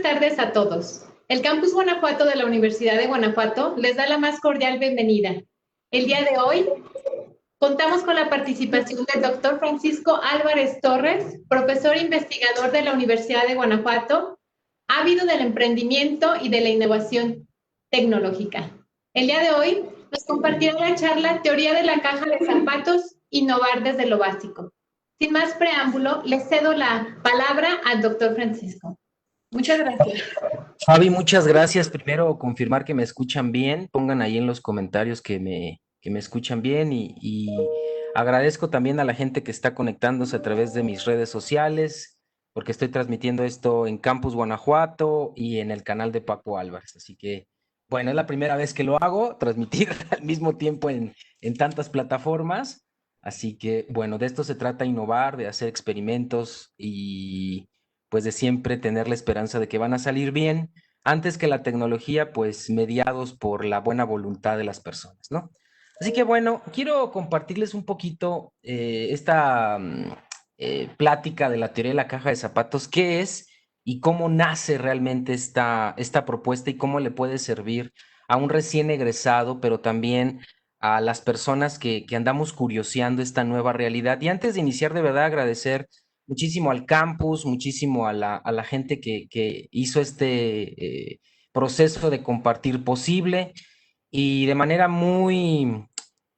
tardes a todos. El Campus Guanajuato de la Universidad de Guanajuato les da la más cordial bienvenida. El día de hoy contamos con la participación del doctor Francisco Álvarez Torres, profesor investigador de la Universidad de Guanajuato, ávido del emprendimiento y de la innovación tecnológica. El día de hoy nos compartirá la charla Teoría de la caja de zapatos, innovar desde lo básico. Sin más preámbulo, le cedo la palabra al doctor Francisco. Muchas gracias. Fabi, muchas gracias. Primero, confirmar que me escuchan bien. Pongan ahí en los comentarios que me escuchan bien y agradezco también a la gente que está conectándose a través de mis redes sociales, porque estoy transmitiendo esto en Campus Guanajuato y en el canal de Paco Álvarez. Así que, bueno, es la primera vez que lo hago, transmitir al mismo tiempo en tantas plataformas. Así que, bueno, de esto se trata innovar, de hacer experimentos y pues de siempre tener la esperanza de que van a salir bien, antes que la tecnología, pues mediados por la buena voluntad de las personas, ¿no? Así que bueno, quiero compartirles un poquito esta plática de la teoría de la caja de zapatos, qué es y cómo nace realmente esta propuesta y cómo le puede servir a un recién egresado, pero también a las personas que andamos curioseando esta nueva realidad. Y antes de iniciar, de verdad agradecer muchísimo al campus, muchísimo a la gente que hizo este proceso de compartir posible y de manera muy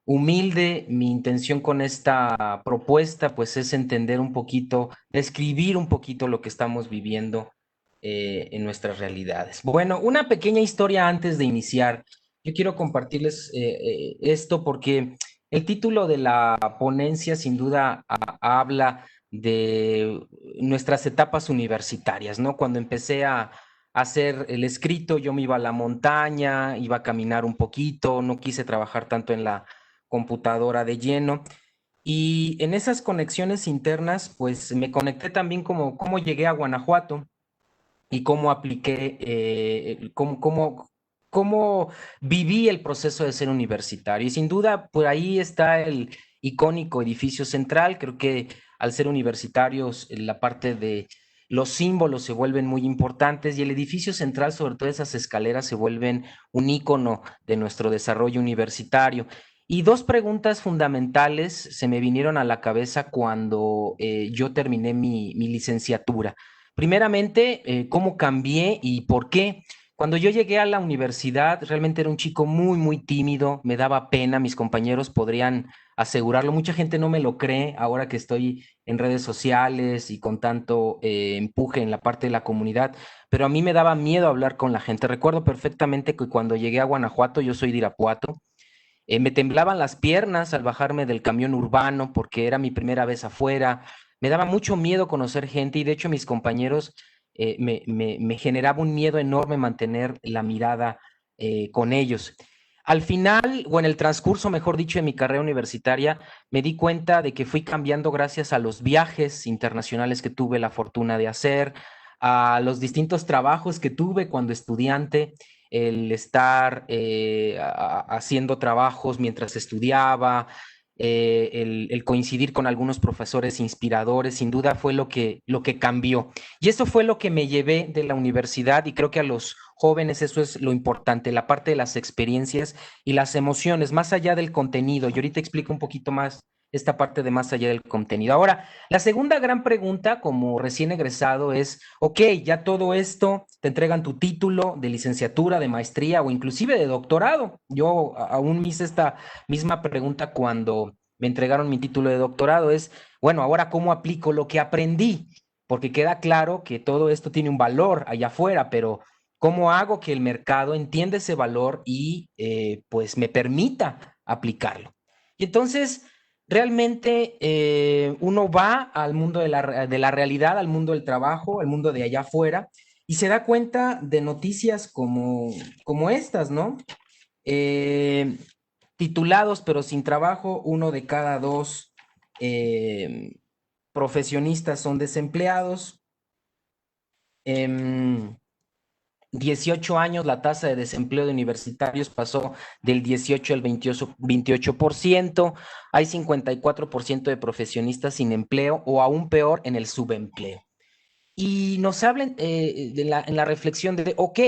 humilde, mi intención con esta propuesta pues es entender un poquito, describir un poquito lo que estamos viviendo en nuestras realidades. Bueno, una pequeña historia antes de iniciar. Yo quiero compartirles esto porque el título de la ponencia sin duda habla de nuestras etapas universitarias, ¿no? Cuando empecé a hacer el escrito, yo me iba a la montaña, iba a caminar un poquito, no quise trabajar tanto en la computadora de lleno. Y en esas conexiones internas, pues me conecté también como cómo llegué a Guanajuato y cómo apliqué, cómo viví el proceso de ser universitario. Y sin duda, por ahí está el icónico edificio central. Creo que al ser universitarios, la parte de los símbolos se vuelven muy importantes y el edificio central, sobre todo esas escaleras, se vuelven un ícono de nuestro desarrollo universitario. Y dos preguntas fundamentales se me vinieron a la cabeza cuando yo terminé mi licenciatura. Primeramente, cómo cambié y por qué. Cuando yo llegué a la universidad, realmente era un chico muy, muy tímido, me daba pena, mis compañeros podrían asegurarlo. Mucha gente no me lo cree ahora que estoy en redes sociales y con tanto empuje en la parte de la comunidad, pero a mí me daba miedo hablar con la gente. Recuerdo perfectamente que cuando llegué a Guanajuato, yo soy de Irapuato, me temblaban las piernas al bajarme del camión urbano porque era mi primera vez afuera. Me daba mucho miedo conocer gente y de hecho mis compañeros me generaba un miedo enorme mantener la mirada con ellos. Al final, o en el transcurso, mejor dicho, de mi carrera universitaria, me di cuenta de que fui cambiando gracias a los viajes internacionales que tuve la fortuna de hacer, a los distintos trabajos que tuve cuando estudiante, el estar haciendo trabajos mientras estudiaba, el coincidir con algunos profesores inspiradores, sin duda fue lo que cambió. Y eso fue lo que me llevé de la universidad y creo que a los jóvenes eso es lo importante, la parte de las experiencias y las emociones, más allá del contenido. Y ahorita explico un poquito más esta parte de más allá del contenido. Ahora, la segunda gran pregunta como recién egresado es, ok, ya todo esto, te entregan tu título de licenciatura, de maestría o inclusive de doctorado. Yo aún me hice esta misma pregunta cuando me entregaron mi título de doctorado, es, bueno, ahora cómo aplico lo que aprendí, porque queda claro que todo esto tiene un valor allá afuera, pero ¿cómo hago que el mercado entienda ese valor y pues me permita aplicarlo? Y entonces realmente uno va al mundo de la realidad, al mundo del trabajo, al mundo de allá afuera, y se da cuenta de noticias como estas, ¿no? Eh, Titulados pero sin trabajo, uno de cada dos eh, profesionistas son desempleados. 18 años, la tasa de desempleo de universitarios pasó del 18 al 28%. Hay 54% de profesionistas sin empleo o aún peor en el subempleo. y nos hablan en la reflexión de, ok,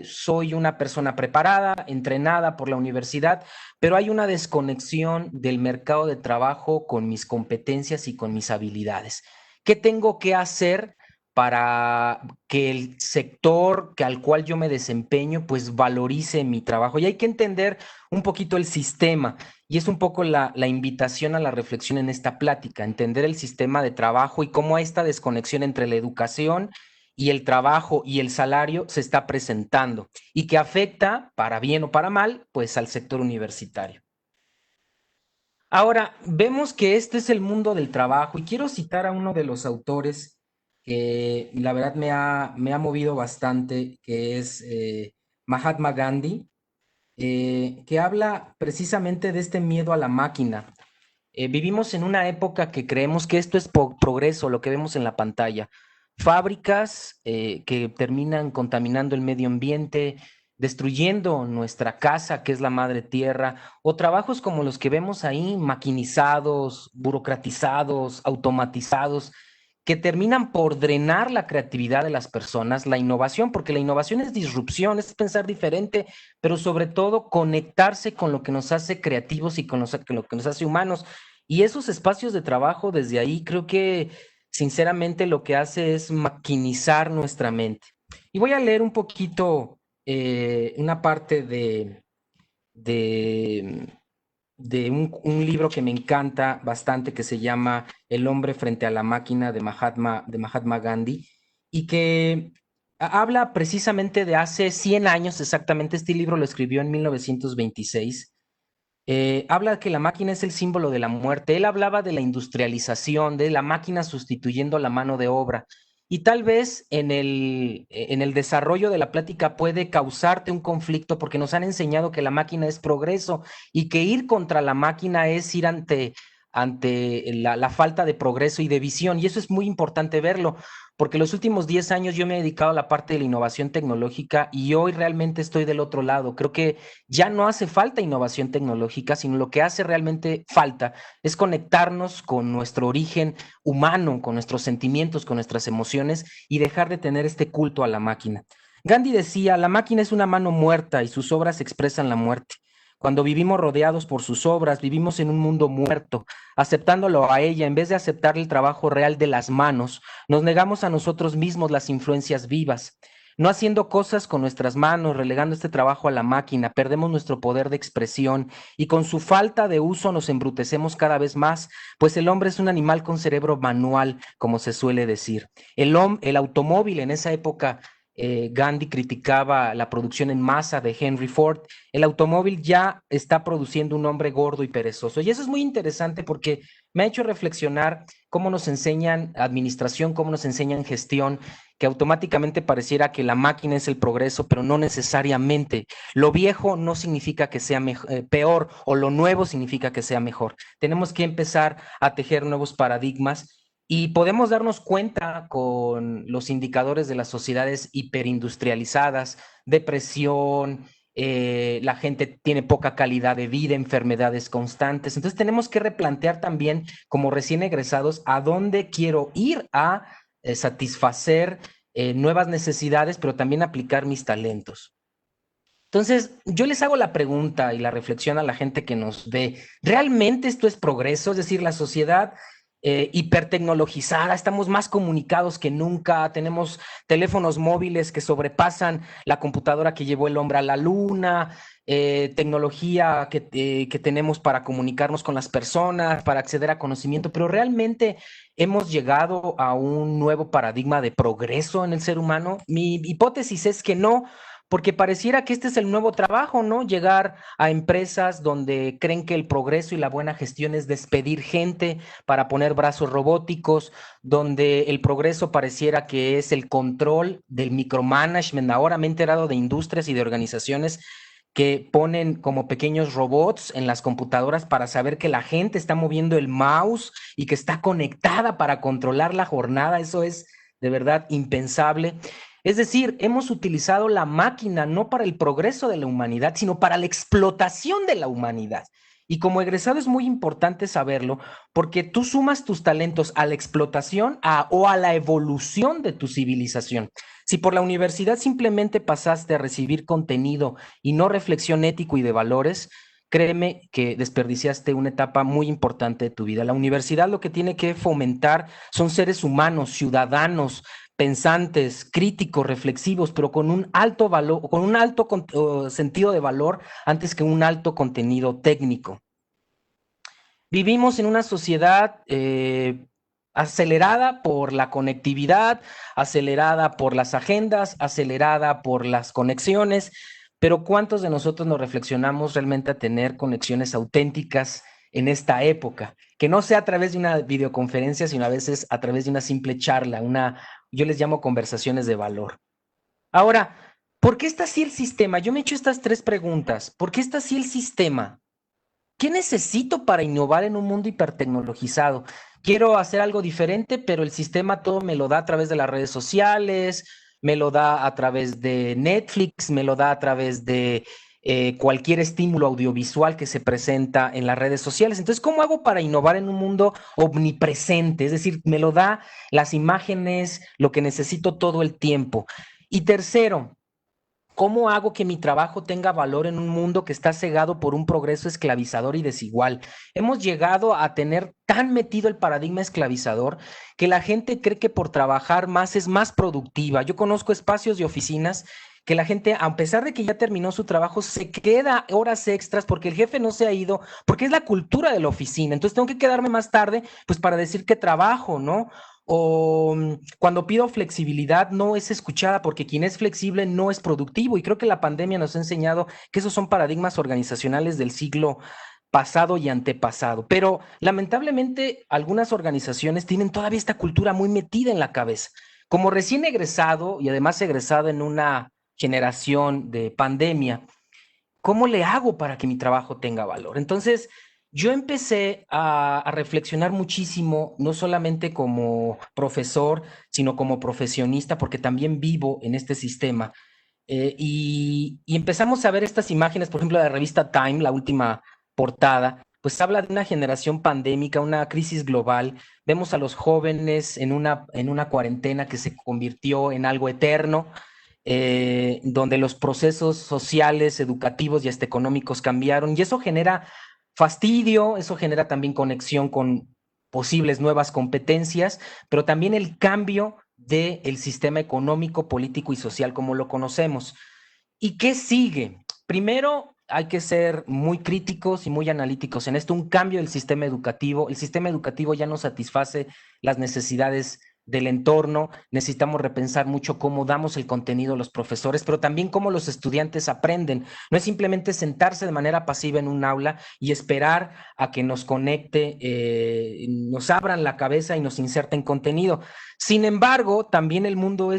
soy una persona preparada, entrenada por la universidad, pero hay una desconexión del mercado de trabajo con mis competencias y con mis habilidades. ¿Qué tengo que hacer para que el sector al cual yo me desempeño pues valorice mi trabajo? Y hay que entender un poquito el sistema. Y es un poco la invitación a la reflexión en esta plática, entender el sistema de trabajo y cómo esta desconexión entre la educación y el trabajo y el salario se está presentando y que afecta, para bien o para mal, pues al sector universitario. Ahora, vemos que este es el mundo del trabajo y quiero citar a uno de los autores que la verdad me ha movido bastante, que es Mahatma Gandhi, que habla precisamente de este miedo a la máquina. Vivimos en una época que creemos que esto es progreso, lo que vemos en la pantalla. Fábricas que terminan contaminando el medio ambiente, destruyendo nuestra casa, que es la madre tierra, o trabajos como los que vemos ahí, maquinizados, burocratizados, automatizados, que terminan por drenar la creatividad de las personas, la innovación, porque la innovación es disrupción, es pensar diferente, pero sobre todo conectarse con lo que nos hace creativos y con lo que nos hace humanos. Y esos espacios de trabajo desde ahí creo que sinceramente lo que hace es maquinizar nuestra mente. Y voy a leer un poquito una parte de, un libro que me encanta bastante que se llama El hombre frente a la máquina de Mahatma Gandhi y que habla precisamente de hace 100 años exactamente. Este libro lo escribió en 1926. Habla que la máquina es el símbolo de la muerte. Él hablaba de la industrialización, de la máquina sustituyendo la mano de obra. Y tal vez en el desarrollo de la plática puede causarte un conflicto porque nos han enseñado que la máquina es progreso y que ir contra la máquina es ir ante la falta de progreso y de visión. Y eso es muy importante verlo, porque los últimos 10 años yo me he dedicado a la parte de la innovación tecnológica y hoy realmente estoy del otro lado. Creo que ya no hace falta innovación tecnológica, sino lo que hace realmente falta es conectarnos con nuestro origen humano, con nuestros sentimientos, con nuestras emociones y dejar de tener este culto a la máquina. Gandhi decía, la máquina es una mano muerta y sus obras expresan la muerte. Cuando vivimos rodeados por sus obras, vivimos en un mundo muerto. Aceptándolo a ella, en vez de aceptar el trabajo real de las manos, nos negamos a nosotros mismos las influencias vivas. No haciendo cosas con nuestras manos, relegando este trabajo a la máquina, perdemos nuestro poder de expresión y con su falta de uso nos embrutecemos cada vez más, pues el hombre es un animal con cerebro manual, como se suele decir. El automóvil en esa época, Gandhi criticaba la producción en masa de Henry Ford. El automóvil ya está produciendo un hombre gordo y perezoso. Y eso es muy interesante porque me ha hecho reflexionar cómo nos enseñan administración, cómo nos enseñan gestión, que automáticamente pareciera que la máquina es el progreso, pero no necesariamente. Lo viejo no significa que sea peor o lo nuevo significa que sea mejor. Tenemos que empezar a tejer nuevos paradigmas y podemos darnos cuenta con los indicadores de las sociedades hiperindustrializadas, depresión, la gente tiene poca calidad de vida, enfermedades constantes. Entonces tenemos que replantear también como recién egresados a dónde quiero ir a satisfacer nuevas necesidades, pero también aplicar mis talentos. Entonces, yo les hago la pregunta y la reflexión a la gente que nos ve. ¿Realmente esto es progreso? Es decir, la sociedad hipertecnologizada, estamos más comunicados que nunca, tenemos teléfonos móviles que sobrepasan la computadora que llevó el hombre a la luna, tecnología que tenemos para comunicarnos con las personas, para acceder a conocimiento, pero realmente hemos llegado a un nuevo paradigma de progreso en el ser humano. Mi hipótesis es que no, porque pareciera que este es el nuevo trabajo, ¿no? Llegar a empresas donde creen que el progreso y la buena gestión es despedir gente para poner brazos robóticos, donde el progreso pareciera que es el control del micromanagement. Ahora me he enterado de industrias y de organizaciones que ponen como pequeños robots en las computadoras para saber que la gente está moviendo el mouse y que está conectada para controlar la jornada. Eso es de verdad impensable. Es decir, hemos utilizado la máquina no para el progreso de la humanidad, sino para la explotación de la humanidad. Y como egresado es muy importante saberlo porque tú sumas tus talentos a la explotación o a la evolución de tu civilización. Si por la universidad simplemente pasaste a recibir contenido y no reflexión ético y de valores, créeme que desperdiciaste una etapa muy importante de tu vida. La universidad lo que tiene que fomentar son seres humanos, ciudadanos, pensantes, críticos, reflexivos, pero con un alto valor, con un alto sentido de valor antes que un alto contenido técnico. Vivimos en una sociedad acelerada por la conectividad, acelerada por las agendas, acelerada por las conexiones, pero ¿cuántos de nosotros nos reflexionamos realmente a tener conexiones auténticas en esta época? Que no sea a través de una videoconferencia, sino a veces a través de una simple charla, yo les llamo conversaciones de valor. Ahora, ¿por qué está así el sistema? Yo me he hecho estas tres preguntas. ¿Por qué está así el sistema? ¿Qué necesito para innovar en un mundo hipertecnologizado? Quiero hacer algo diferente, pero el sistema todo me lo da a través de las redes sociales, me lo da a través de Netflix, me lo da a través de cualquier estímulo audiovisual que se presenta en las redes sociales. Entonces, ¿cómo hago para innovar en un mundo omnipresente? Es decir, me lo da las imágenes, lo que necesito todo el tiempo. Y tercero, ¿cómo hago que mi trabajo tenga valor en un mundo que está cegado por un progreso esclavizador y desigual? Hemos llegado a tener tan metido el paradigma esclavizador que la gente cree que por trabajar más es más productiva. Yo conozco espacios de oficinas que la gente, a pesar de que ya terminó su trabajo, se queda horas extras porque el jefe no se ha ido, porque es la cultura de la oficina. Entonces tengo que quedarme más tarde, pues para decir que trabajo, ¿no? O cuando pido flexibilidad no es escuchada porque quien es flexible no es productivo y creo que la pandemia nos ha enseñado que esos son paradigmas organizacionales del siglo pasado y antepasado. Pero lamentablemente algunas organizaciones tienen todavía esta cultura muy metida en la cabeza. Como recién egresado y además egresado en una generación de pandemia, ¿cómo le hago para que mi trabajo tenga valor? Entonces, yo empecé a reflexionar muchísimo, no solamente como profesor, sino como profesionista, porque también vivo en este sistema. Y empezamos a ver estas imágenes, por ejemplo, de la revista Time, la última portada, pues habla de una generación pandémica, una crisis global. Vemos a los jóvenes en una cuarentena que se convirtió en algo eterno, donde los procesos sociales, educativos y hasta económicos cambiaron, y eso genera fastidio, eso genera también conexión con posibles nuevas competencias, pero también el cambio del sistema económico, político y social como lo conocemos. ¿Y qué sigue? Primero, hay que ser muy críticos y muy analíticos en esto, un cambio del sistema educativo. El sistema educativo ya no satisface las necesidades del entorno, necesitamos repensar mucho cómo damos el contenido a los profesores, pero también cómo los estudiantes aprenden. No es simplemente sentarse de manera pasiva en un aula y esperar a que nos conecte, nos abran la cabeza y nos inserten contenido. Sin embargo, también el mundo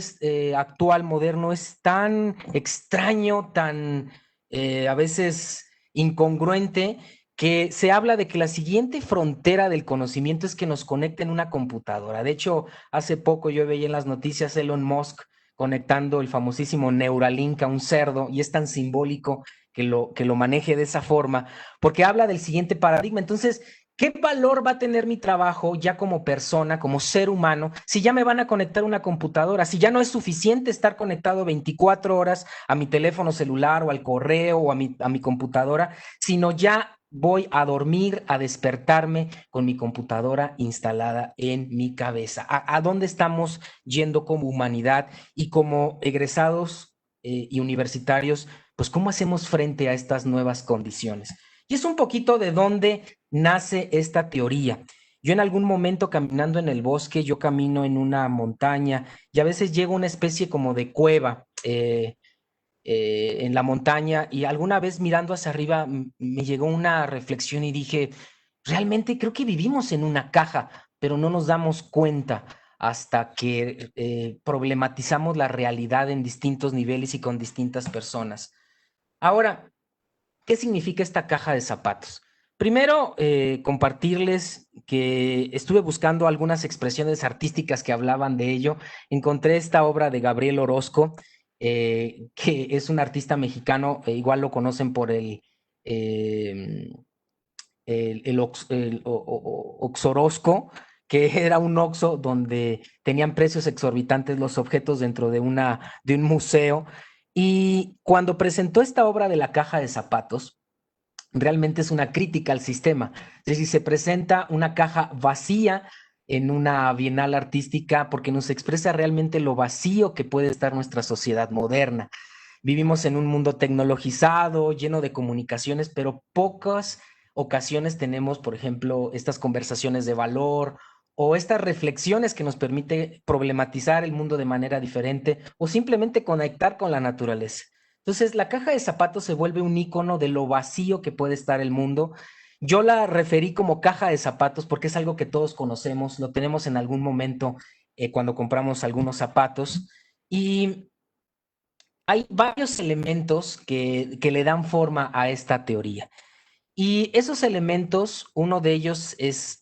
actual, moderno, es tan extraño, tan a veces incongruente, que se habla de que la siguiente frontera del conocimiento es que nos conecten una computadora. De hecho, hace poco yo veía en las noticias Elon Musk conectando el famosísimo Neuralink a un cerdo, y es tan simbólico que lo maneje de esa forma, porque habla del siguiente paradigma. Entonces, ¿qué valor va a tener mi trabajo ya como persona, como ser humano, si ya me van a conectar una computadora? Si ya no es suficiente estar conectado 24 horas a mi teléfono celular o al correo o a mi computadora, sino ya voy a dormir, a despertarme con mi computadora instalada en mi cabeza. ¿A dónde estamos yendo como humanidad y como egresados y universitarios? Pues ¿cómo hacemos frente a estas nuevas condiciones? Y es un poquito de dónde nace esta teoría. Yo en algún momento caminando en el bosque, yo camino en una montaña y a veces llego a una especie como de cueva en la montaña, y alguna vez mirando hacia arriba me llegó una reflexión y dije, realmente creo que vivimos en una caja, pero no nos damos cuenta hasta que problematizamos la realidad en distintos niveles y con distintas personas. Ahora, ¿qué significa esta caja de zapatos? Primero, compartirles que estuve buscando algunas expresiones artísticas que hablaban de ello. Encontré esta obra de Gabriel Orozco, que es un artista mexicano, igual lo conocen por eh, Oxorosco, que era un Oxxo donde tenían precios exorbitantes los objetos dentro de un museo. Y cuando presentó esta obra de la caja de zapatos, realmente es una crítica al sistema. Es decir, se presenta una caja vacía en una bienal artística porque nos expresa realmente lo vacío que puede estar nuestra sociedad moderna. Vivimos en un mundo tecnologizado, lleno de comunicaciones, pero pocas ocasiones tenemos, por ejemplo, estas conversaciones de valor o estas reflexiones que nos permite problematizar el mundo de manera diferente o simplemente conectar con la naturaleza. Entonces, la caja de zapatos se vuelve un icono de lo vacío que puede estar el mundo. Yo la referí como caja de zapatos porque es algo que todos conocemos, lo tenemos en algún momento cuando compramos algunos zapatos. Y hay varios elementos que le dan forma a esta teoría. Y esos elementos, uno de ellos es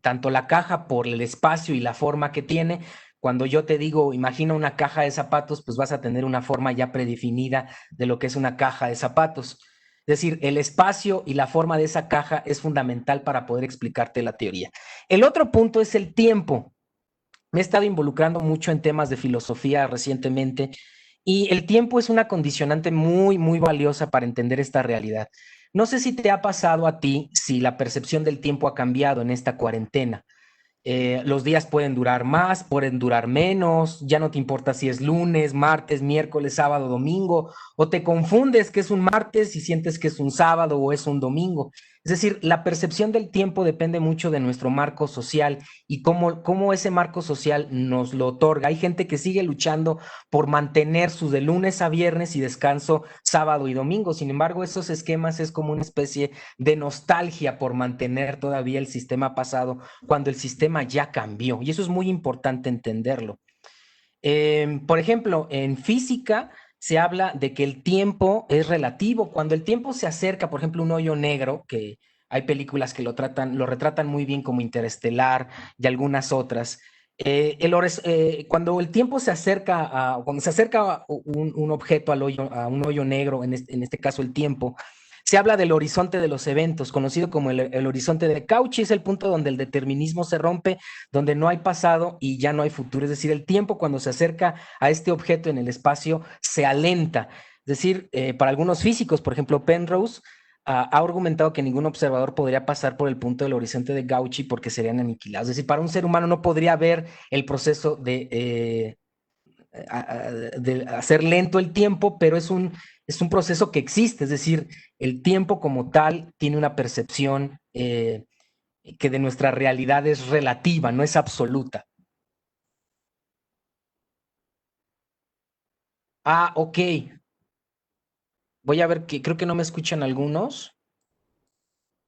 tanto la caja por el espacio y la forma que tiene. Cuando yo te digo, imagina una caja de zapatos, pues vas a tener una forma ya predefinida de lo que es una caja de zapatos. Es decir, el espacio y la forma de esa caja es fundamental para poder explicarte la teoría. El otro punto es el tiempo. Me he estado involucrando mucho en temas de filosofía recientemente y el tiempo es una condicionante muy, muy valiosa para entender esta realidad. No sé si te ha pasado a ti, si la percepción del tiempo ha cambiado en esta cuarentena. Los días pueden durar más, pueden durar menos, ya no te importa si es lunes, martes, miércoles, sábado, domingo, o te confundes que es un martes y sientes que es un sábado o es un domingo. Es decir, la percepción del tiempo depende mucho de nuestro marco social y cómo ese marco social nos lo otorga. Hay gente que sigue luchando por mantener su de lunes a viernes y descanso sábado y domingo. Sin embargo, esos esquemas es como una especie de nostalgia por mantener todavía el sistema pasado cuando el sistema ya cambió. Y eso es muy importante entenderlo. Por ejemplo, en física se habla de que el tiempo es relativo. Cuando el tiempo se acerca, por ejemplo, un hoyo negro, que hay películas que lo retratan muy bien como Interestelar y algunas otras. Cuando el tiempo se acerca cuando se acerca un objeto al hoyo, a un hoyo negro, en este caso el tiempo, se habla del horizonte de los eventos, conocido como el horizonte de Cauchy, es el punto donde el determinismo se rompe, donde no hay pasado y ya no hay futuro. Es decir, el tiempo cuando se acerca a este objeto en el espacio se alenta. Es decir, para algunos físicos, por ejemplo, Penrose, ha argumentado que ningún observador podría pasar por el punto del horizonte de Cauchy porque serían aniquilados. Es decir, para un ser humano no podría ver el proceso de hacer lento el tiempo, pero es un proceso que existe, es decir, el tiempo como tal tiene una percepción que de nuestra realidad es relativa, no es absoluta. Ah, ok. Voy a ver que creo que no me escuchan algunos.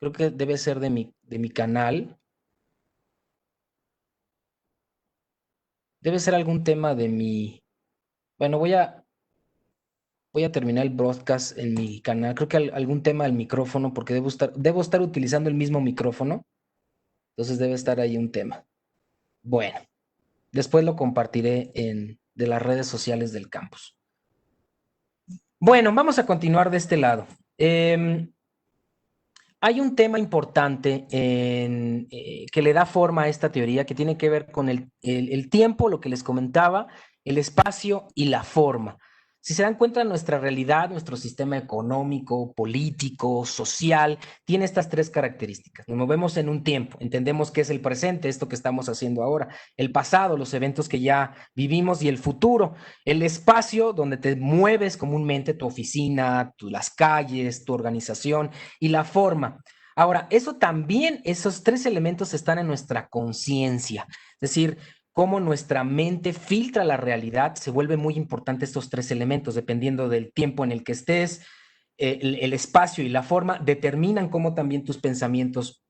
Creo que debe ser de mi canal. Debe ser algún tema de mi. Bueno, voy a terminar el broadcast en mi canal. Creo que algún tema del micrófono, porque debo estar utilizando el mismo micrófono. Entonces debe estar ahí un tema. Bueno, después lo compartiré de las redes sociales del campus. Bueno, vamos a continuar de este lado. Hay un tema importante que le da forma a esta teoría que tiene que ver con el tiempo, lo que les comentaba, el espacio y la forma. Si se dan cuenta, nuestra realidad, nuestro sistema económico, político, social, tiene estas tres características. Nos movemos en un tiempo, entendemos qué es el presente, esto que estamos haciendo ahora, el pasado, los eventos que ya vivimos y el futuro, el espacio donde te mueves comúnmente, tu oficina, las calles, tu organización y la forma. Ahora, eso también, esos tres elementos están en nuestra conciencia, es decir, cómo nuestra mente filtra la realidad, se vuelve muy importante estos tres elementos, dependiendo del tiempo en el que estés, el espacio y la forma, determinan cómo también tus pensamientos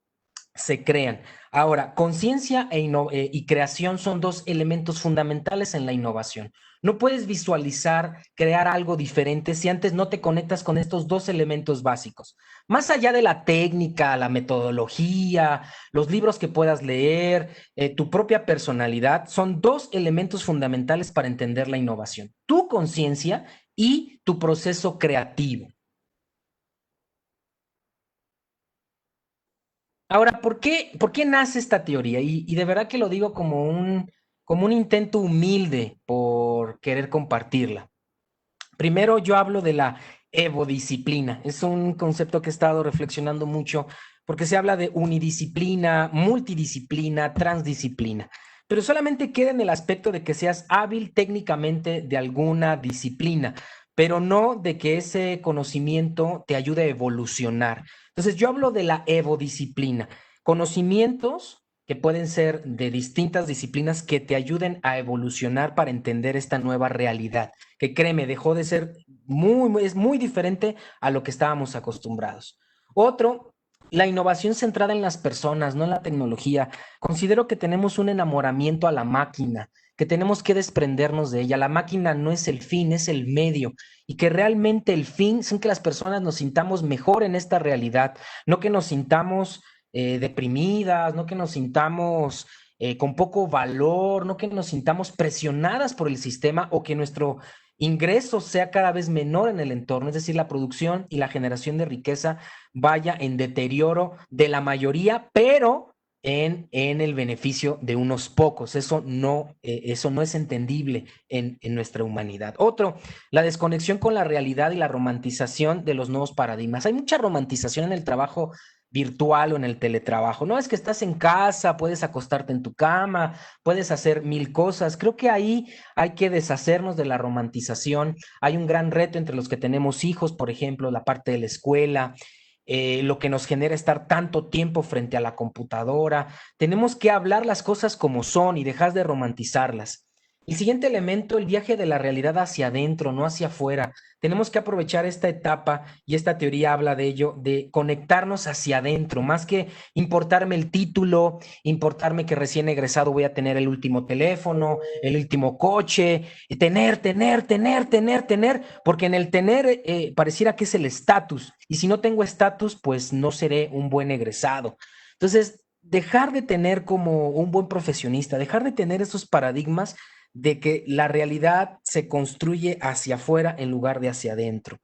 se crean. Ahora, conciencia y creación son dos elementos fundamentales en la innovación. No puedes visualizar, crear algo diferente si antes no te conectas con estos dos elementos básicos. Más allá de la técnica, la metodología, los libros que puedas leer, tu propia personalidad, son dos elementos fundamentales para entender la innovación. Tu conciencia y tu proceso creativo. Ahora, por qué nace esta teoría? Y de verdad que lo digo como un intento humilde por querer compartirla. Primero, yo hablo de la evodisciplina. Es un concepto que he estado reflexionando mucho porque se habla de unidisciplina, multidisciplina, transdisciplina, pero solamente queda en el aspecto de que seas hábil técnicamente de alguna disciplina, pero no de que ese conocimiento te ayude a evolucionar. Entonces, yo hablo de la evodisciplina, conocimientos que pueden ser de distintas disciplinas que te ayuden a evolucionar para entender esta nueva realidad, que créeme, dejó de ser es muy diferente a lo que estábamos acostumbrados. Otro, la innovación centrada en las personas, no en la tecnología. Considero que tenemos un enamoramiento a la máquina, que tenemos que desprendernos de ella. La máquina no es el fin, es el medio, y que realmente el fin son que las personas nos sintamos mejor en esta realidad, no que nos sintamos deprimidas, no que nos sintamos con poco valor, no que nos sintamos presionadas por el sistema o que nuestro ingreso sea cada vez menor en el entorno, es decir, la producción y la generación de riqueza vaya en deterioro de la mayoría, pero en el beneficio de unos pocos. Eso no es entendible en nuestra humanidad. Otro, la desconexión con la realidad y la romantización de los nuevos paradigmas. Hay mucha romantización en el trabajo virtual o en el teletrabajo. No es que estás en casa, puedes acostarte en tu cama, puedes hacer mil cosas. Creo que ahí hay que deshacernos de la romantización. Hay un gran reto entre los que tenemos hijos, por ejemplo, la parte de la escuela, lo que nos genera estar tanto tiempo frente a la computadora. Tenemos que hablar las cosas como son y dejar de romantizarlas. El siguiente elemento, el viaje de la realidad hacia adentro, no hacia afuera. Tenemos que aprovechar esta etapa, y esta teoría habla de ello, de conectarnos hacia adentro, más que importarme el título, importarme que recién egresado voy a tener el último teléfono, el último coche, tener, porque en el tener pareciera que es el estatus, y si no tengo estatus, pues no seré un buen egresado. Entonces, dejar de tener como un buen profesionista, dejar de tener esos paradigmas de que la realidad se construye hacia afuera en lugar de hacia adentro.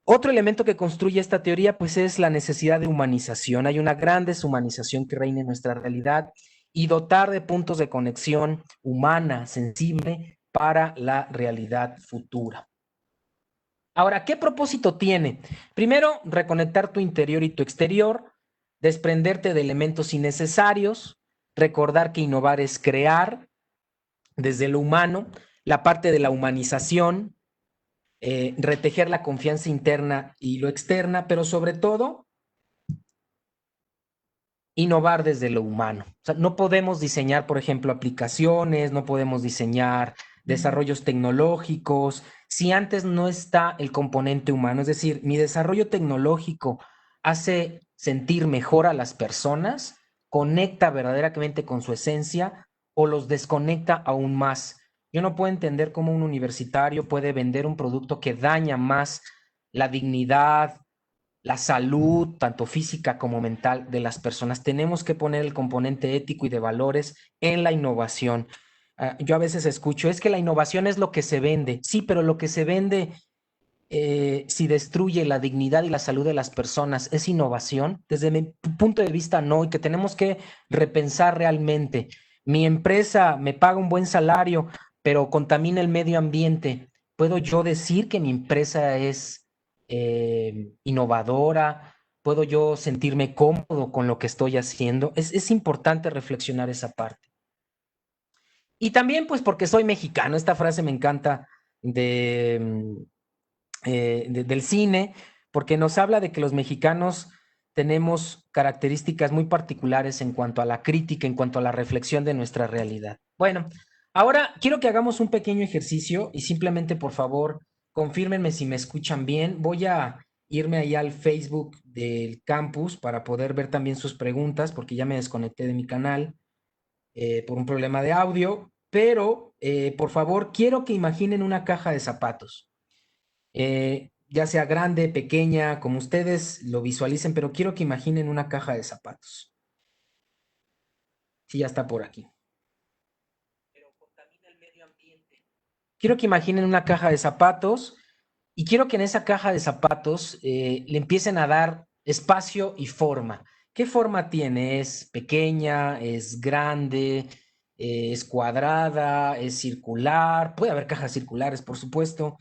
Otro elemento que construye esta teoría, pues, es la necesidad de humanización. Hay una gran deshumanización que reina en nuestra realidad, y dotar de puntos de conexión humana, sensible, para la realidad futura. Ahora, ¿qué propósito tiene? Primero, reconectar tu interior y tu exterior, desprenderte de elementos innecesarios, recordar que innovar es crear desde lo humano, la parte de la humanización, retejer la confianza interna y lo externa, pero sobre todo, innovar desde lo humano. O sea, no podemos diseñar, por ejemplo, aplicaciones, no podemos diseñar desarrollos tecnológicos si antes no está el componente humano. Es decir, mi desarrollo tecnológico hace sentir mejor a las personas, conecta verdaderamente con su esencia, o los desconecta aún más. Yo no puedo entender cómo un universitario puede vender un producto que daña más la dignidad, la salud, tanto física como mental, de las personas. Tenemos que poner el componente ético y de valores en la innovación. Yo a veces escucho, es que la innovación es lo que se vende. Sí, pero lo que se vende, si destruye la dignidad y la salud de las personas, ¿es innovación? Desde mi punto de vista, no, y que tenemos que repensar realmente. Mi empresa me paga un buen salario, pero contamina el medio ambiente. ¿Puedo yo decir que mi empresa es innovadora? ¿Puedo yo sentirme cómodo con lo que estoy haciendo? Es importante reflexionar esa parte. Y también, pues, porque soy mexicano, esta frase me encanta de, del cine, porque nos habla de que los mexicanos tenemos características muy particulares en cuanto a la crítica, en cuanto a la reflexión de nuestra realidad. Bueno, ahora quiero que hagamos un pequeño ejercicio y simplemente, por favor, confírmenme si me escuchan bien. Voy a irme ahí al Facebook del campus para poder ver también sus preguntas, porque ya me desconecté de mi canal por un problema de audio, pero por favor, quiero que imaginen una caja de zapatos, ya sea grande, pequeña, como ustedes lo visualicen, pero quiero que imaginen una caja de zapatos. Sí, ya está por aquí. Pero contamina el medio ambiente. Quiero que imaginen una caja de zapatos, y quiero que en esa caja de zapatos le empiecen a dar espacio y forma. ¿Qué forma tiene? ¿Es pequeña? ¿Es grande? ¿Es cuadrada? ¿Es circular? Puede haber cajas circulares, por supuesto.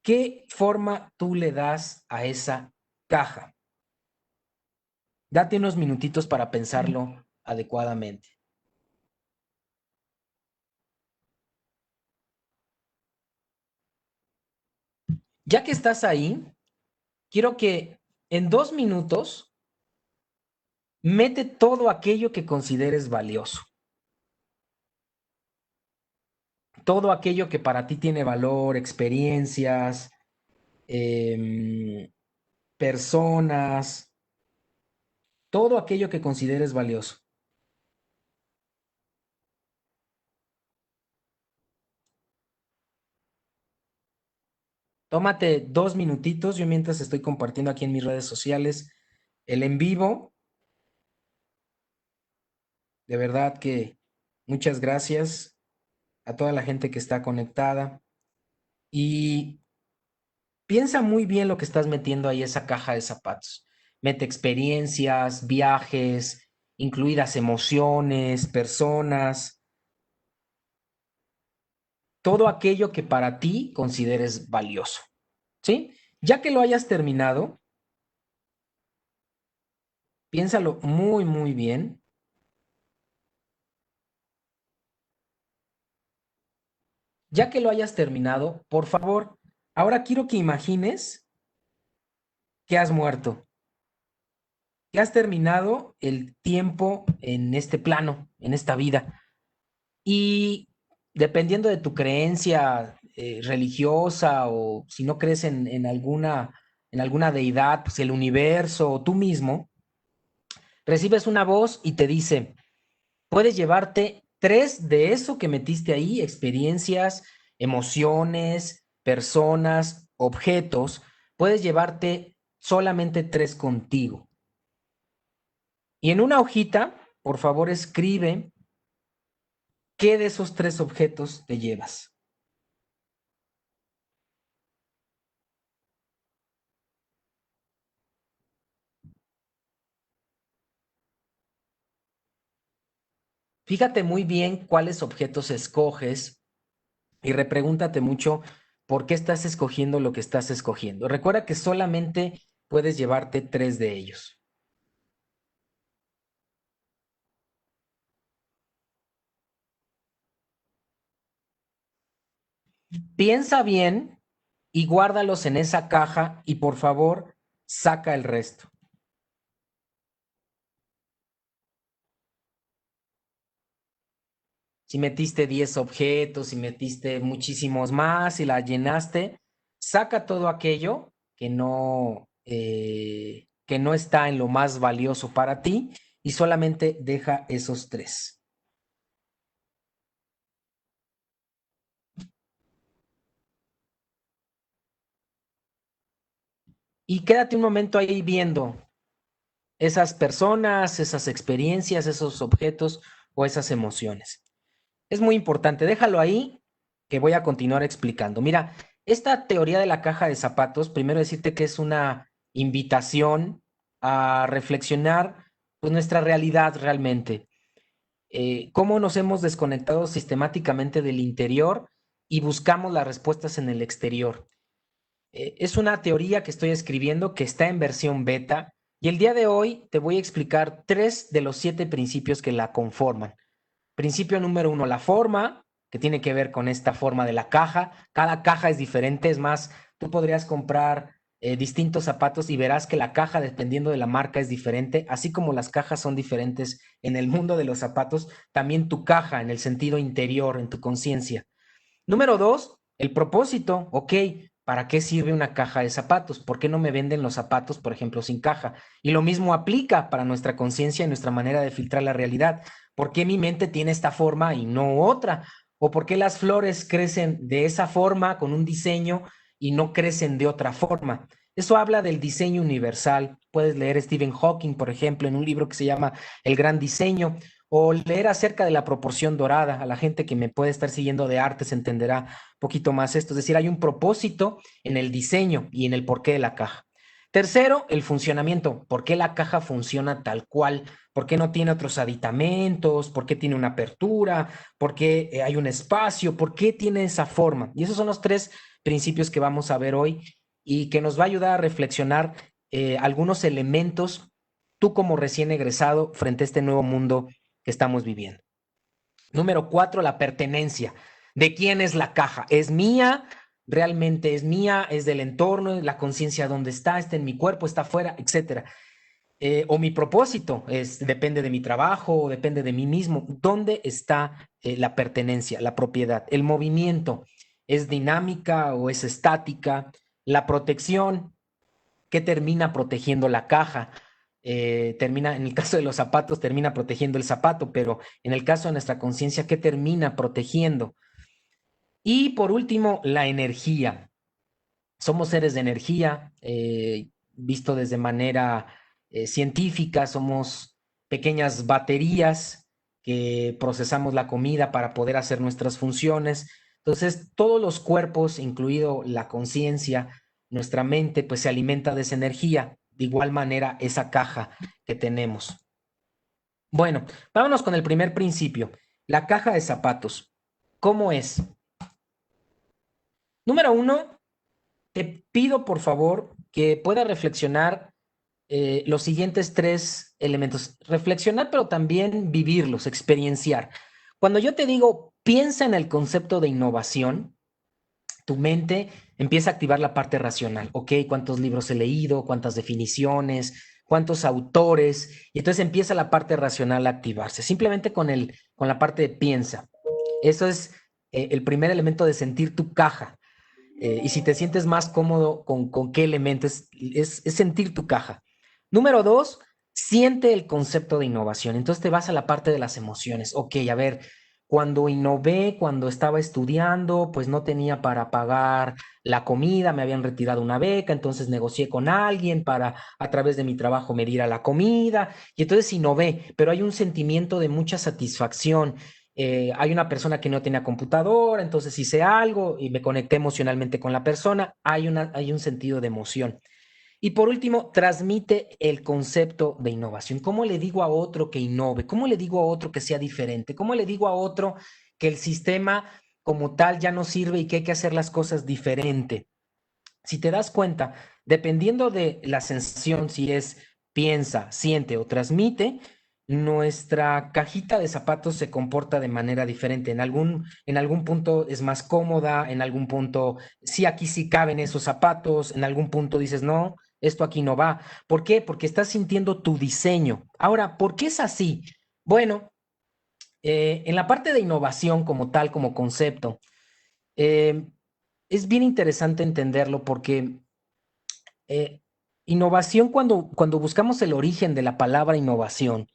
¿Qué forma tú le das a esa caja? Date unos minutitos para pensarlo adecuadamente. Ya que estás ahí, quiero que en 2 minutos mete todo aquello que consideres valioso. Todo aquello que para ti tiene valor, experiencias, personas, todo aquello que consideres valioso. Tómate 2 minutitos, yo mientras estoy compartiendo aquí en mis redes sociales el en vivo. De verdad que muchas gracias a toda la gente que está conectada y piensa muy bien lo que estás metiendo ahí, esa caja de zapatos. Mete experiencias, viajes, incluidas emociones, personas, todo aquello que para ti consideres valioso, ¿sí? Ya que lo hayas terminado, piénsalo muy, muy bien. Ya que lo hayas terminado, por favor, ahora quiero que imagines que has muerto, que has terminado el tiempo en este plano, en esta vida. Y dependiendo de tu creencia religiosa o si no crees en alguna deidad, pues el universo o tú mismo, recibes una voz y te dice, puedes llevarte 3 de eso que metiste ahí, experiencias, emociones, personas, objetos, puedes llevarte solamente 3 contigo. Y en una hojita, por favor, escribe qué de esos 3 objetos te llevas. Fíjate muy bien cuáles objetos escoges y repregúntate mucho por qué estás escogiendo lo que estás escogiendo. Recuerda que solamente puedes llevarte 3 de ellos. Piensa bien y guárdalos en esa caja y por favor saca el resto. Si metiste 10 objetos, si metiste muchísimos más y la llenaste, saca todo aquello que no está en lo más valioso para ti y solamente deja esos 3. Y quédate un momento ahí viendo esas personas, esas experiencias, esos objetos o esas emociones. Es muy importante, déjalo ahí que voy a continuar explicando. Mira, esta teoría de la caja de zapatos, primero decirte que es una invitación a reflexionar pues, nuestra realidad realmente. Cómo nos hemos desconectado sistemáticamente del interior y buscamos las respuestas en el exterior. Es una teoría que estoy escribiendo que está en versión beta y el día de hoy te voy a explicar 3 de los 7 principios que la conforman. Principio número 1, la forma, que tiene que ver con esta forma de la caja. Cada caja es diferente, es más, tú podrías comprar distintos zapatos y verás que la caja, dependiendo de la marca, es diferente. Así como las cajas son diferentes en el mundo de los zapatos, también tu caja en el sentido interior, en tu conciencia. Número 2, el propósito. Ok, ¿para qué sirve una caja de zapatos? ¿Por qué no me venden los zapatos, por ejemplo, sin caja? Y lo mismo aplica para nuestra conciencia y nuestra manera de filtrar la realidad. ¿Por qué mi mente tiene esta forma y no otra? ¿O por qué las flores crecen de esa forma con un diseño y no crecen de otra forma? Eso habla del diseño universal. Puedes leer Stephen Hawking, por ejemplo, en un libro que se llama El Gran Diseño, o leer acerca de la proporción dorada. A la gente que me puede estar siguiendo de arte se entenderá un poquito más esto. Es decir, hay un propósito en el diseño y en el porqué de la caja. Tercero, el funcionamiento. ¿Por qué la caja funciona tal cual? ¿Por qué no tiene otros aditamentos? ¿Por qué tiene una apertura? ¿Por qué hay un espacio? ¿Por qué tiene esa forma? Y esos son los tres principios que vamos a ver hoy y que nos va a ayudar a reflexionar algunos elementos, tú como recién egresado, frente a este nuevo mundo que estamos viviendo. Número 4, la pertenencia. ¿De quién es la caja? ¿Es mía? ¿Realmente es mía? ¿Es del entorno? ¿La conciencia dónde está? ¿Está en mi cuerpo? ¿Está afuera? Etcétera. O mi propósito depende de mi trabajo, o depende de mí mismo. ¿Dónde está la pertenencia, la propiedad? El movimiento, ¿es dinámica o es estática? La protección, ¿qué termina protegiendo la caja? Termina, en el caso de los zapatos, termina protegiendo el zapato, pero en el caso de nuestra conciencia, ¿qué termina protegiendo? Y por último, la energía. Somos seres de energía, visto desde manera científica, somos pequeñas baterías que procesamos la comida para poder hacer nuestras funciones. Entonces, todos los cuerpos, incluido la conciencia, nuestra mente, pues se alimenta de esa energía. De igual manera, esa caja que tenemos. Bueno, vámonos con el primer principio, la caja de zapatos. ¿Cómo es? Número uno, te pido por favor que puedas reflexionar los siguientes tres elementos. Reflexionar, pero también vivirlos, experienciar. Cuando yo te digo, piensa en el concepto de innovación, tu mente empieza a activar la parte racional. ¿Ok? ¿Cuántos libros he leído? ¿Cuántas definiciones? ¿Cuántos autores? Y entonces empieza la parte racional a activarse. Simplemente con la parte de piensa. Eso es el primer elemento de sentir tu caja. Y si te sientes más cómodo con qué elementos, es sentir tu caja. Número dos, siente el concepto de innovación. Entonces te vas a la parte de las emociones. Ok, a ver, cuando innové, cuando estaba estudiando, pues no tenía para pagar la comida, me habían retirado una beca, entonces negocié con alguien para a través de mi trabajo medir a la comida y entonces innové, pero hay un sentimiento de mucha satisfacción. Hay una persona que no tenía computadora, entonces hice algo y me conecté emocionalmente con la persona, hay un sentido de emoción. Y por último, transmite el concepto de innovación. ¿Cómo le digo a otro que innove? ¿Cómo le digo a otro que sea diferente? ¿Cómo le digo a otro que el sistema como tal ya no sirve y que hay que hacer las cosas diferente? Si te das cuenta, dependiendo de la sensación, si es piensa, siente o transmite, nuestra cajita de zapatos se comporta de manera diferente. En algún punto es más cómoda, en algún punto, sí, aquí sí caben esos zapatos, en algún punto dices, no, esto aquí no va. ¿Por qué? Porque estás sintiendo tu diseño. Ahora, ¿por qué es así? Bueno, en la parte de innovación como tal, como concepto, eh, es bien interesante entenderlo porque eh, innovación, cuando buscamos el origen de la palabra innovación,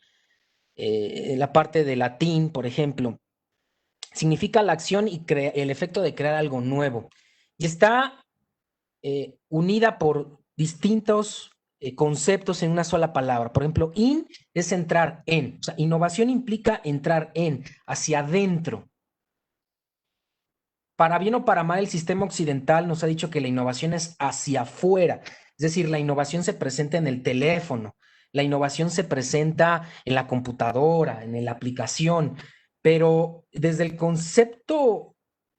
la parte de latín, por ejemplo, significa la acción y el efecto de crear algo nuevo. Y está unida por distintos conceptos en una sola palabra. Por ejemplo, in es entrar en. O sea, innovación implica entrar en, hacia adentro. Para bien o para mal, el sistema occidental nos ha dicho que la innovación es hacia afuera. Es decir, la innovación se presenta en el teléfono, la innovación se presenta en la computadora, en la aplicación, pero desde el concepto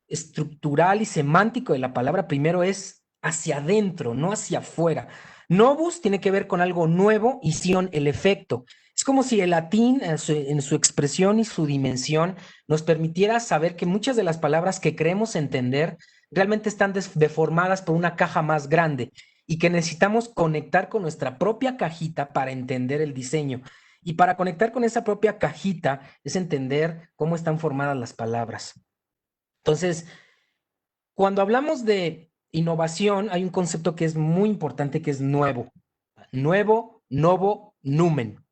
estructural y semántico de la palabra, primero es hacia adentro, no hacia afuera. Novus tiene que ver con algo nuevo y sion, el efecto. Es como si el latín, en su expresión y su dimensión, nos permitiera saber que muchas de las palabras que creemos entender realmente están deformadas por una caja más grande y que necesitamos conectar con nuestra propia cajita para entender el diseño. Y para conectar con esa propia cajita es entender cómo están formadas las palabras. Entonces, cuando hablamos de innovación, hay un concepto que es muy importante, que es nuevo. Nuevo, novo, numen.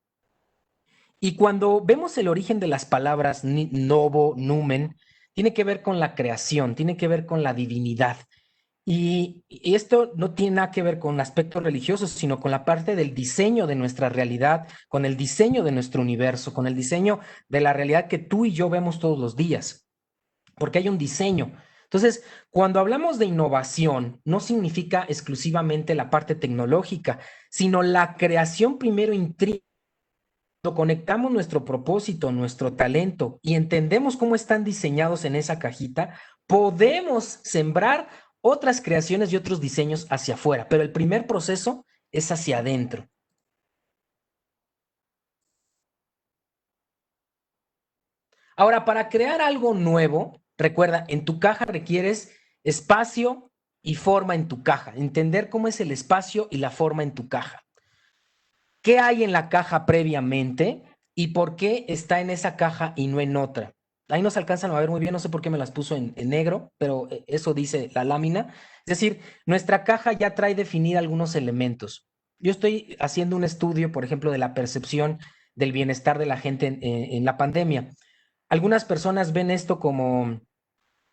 Y cuando vemos el origen de las palabras novo, numen, tiene que ver con la creación, tiene que ver con la divinidad. Y esto no tiene nada que ver con aspectos religiosos, sino con la parte del diseño de nuestra realidad, con el diseño de nuestro universo, con el diseño de la realidad que tú y yo vemos todos los días, porque hay un diseño. Entonces, cuando hablamos de innovación, no significa exclusivamente la parte tecnológica, sino la creación primero intrínseca. Cuando conectamos nuestro propósito, nuestro talento y entendemos cómo están diseñados en esa cajita, podemos sembrar otras creaciones y otros diseños hacia afuera, pero el primer proceso es hacia adentro. Ahora, para crear algo nuevo, recuerda, en tu caja requieres espacio y forma en tu caja, entender cómo es el espacio y la forma en tu caja. ¿Qué hay en la caja previamente y por qué está en esa caja y no en otra? Ahí no se alcanzan a ver muy bien, no sé por qué me las puso en negro, pero eso dice la lámina. Es decir, nuestra caja ya trae definida algunos elementos. Yo estoy haciendo un estudio, por ejemplo, de la percepción del bienestar de la gente en la pandemia. Algunas personas ven esto como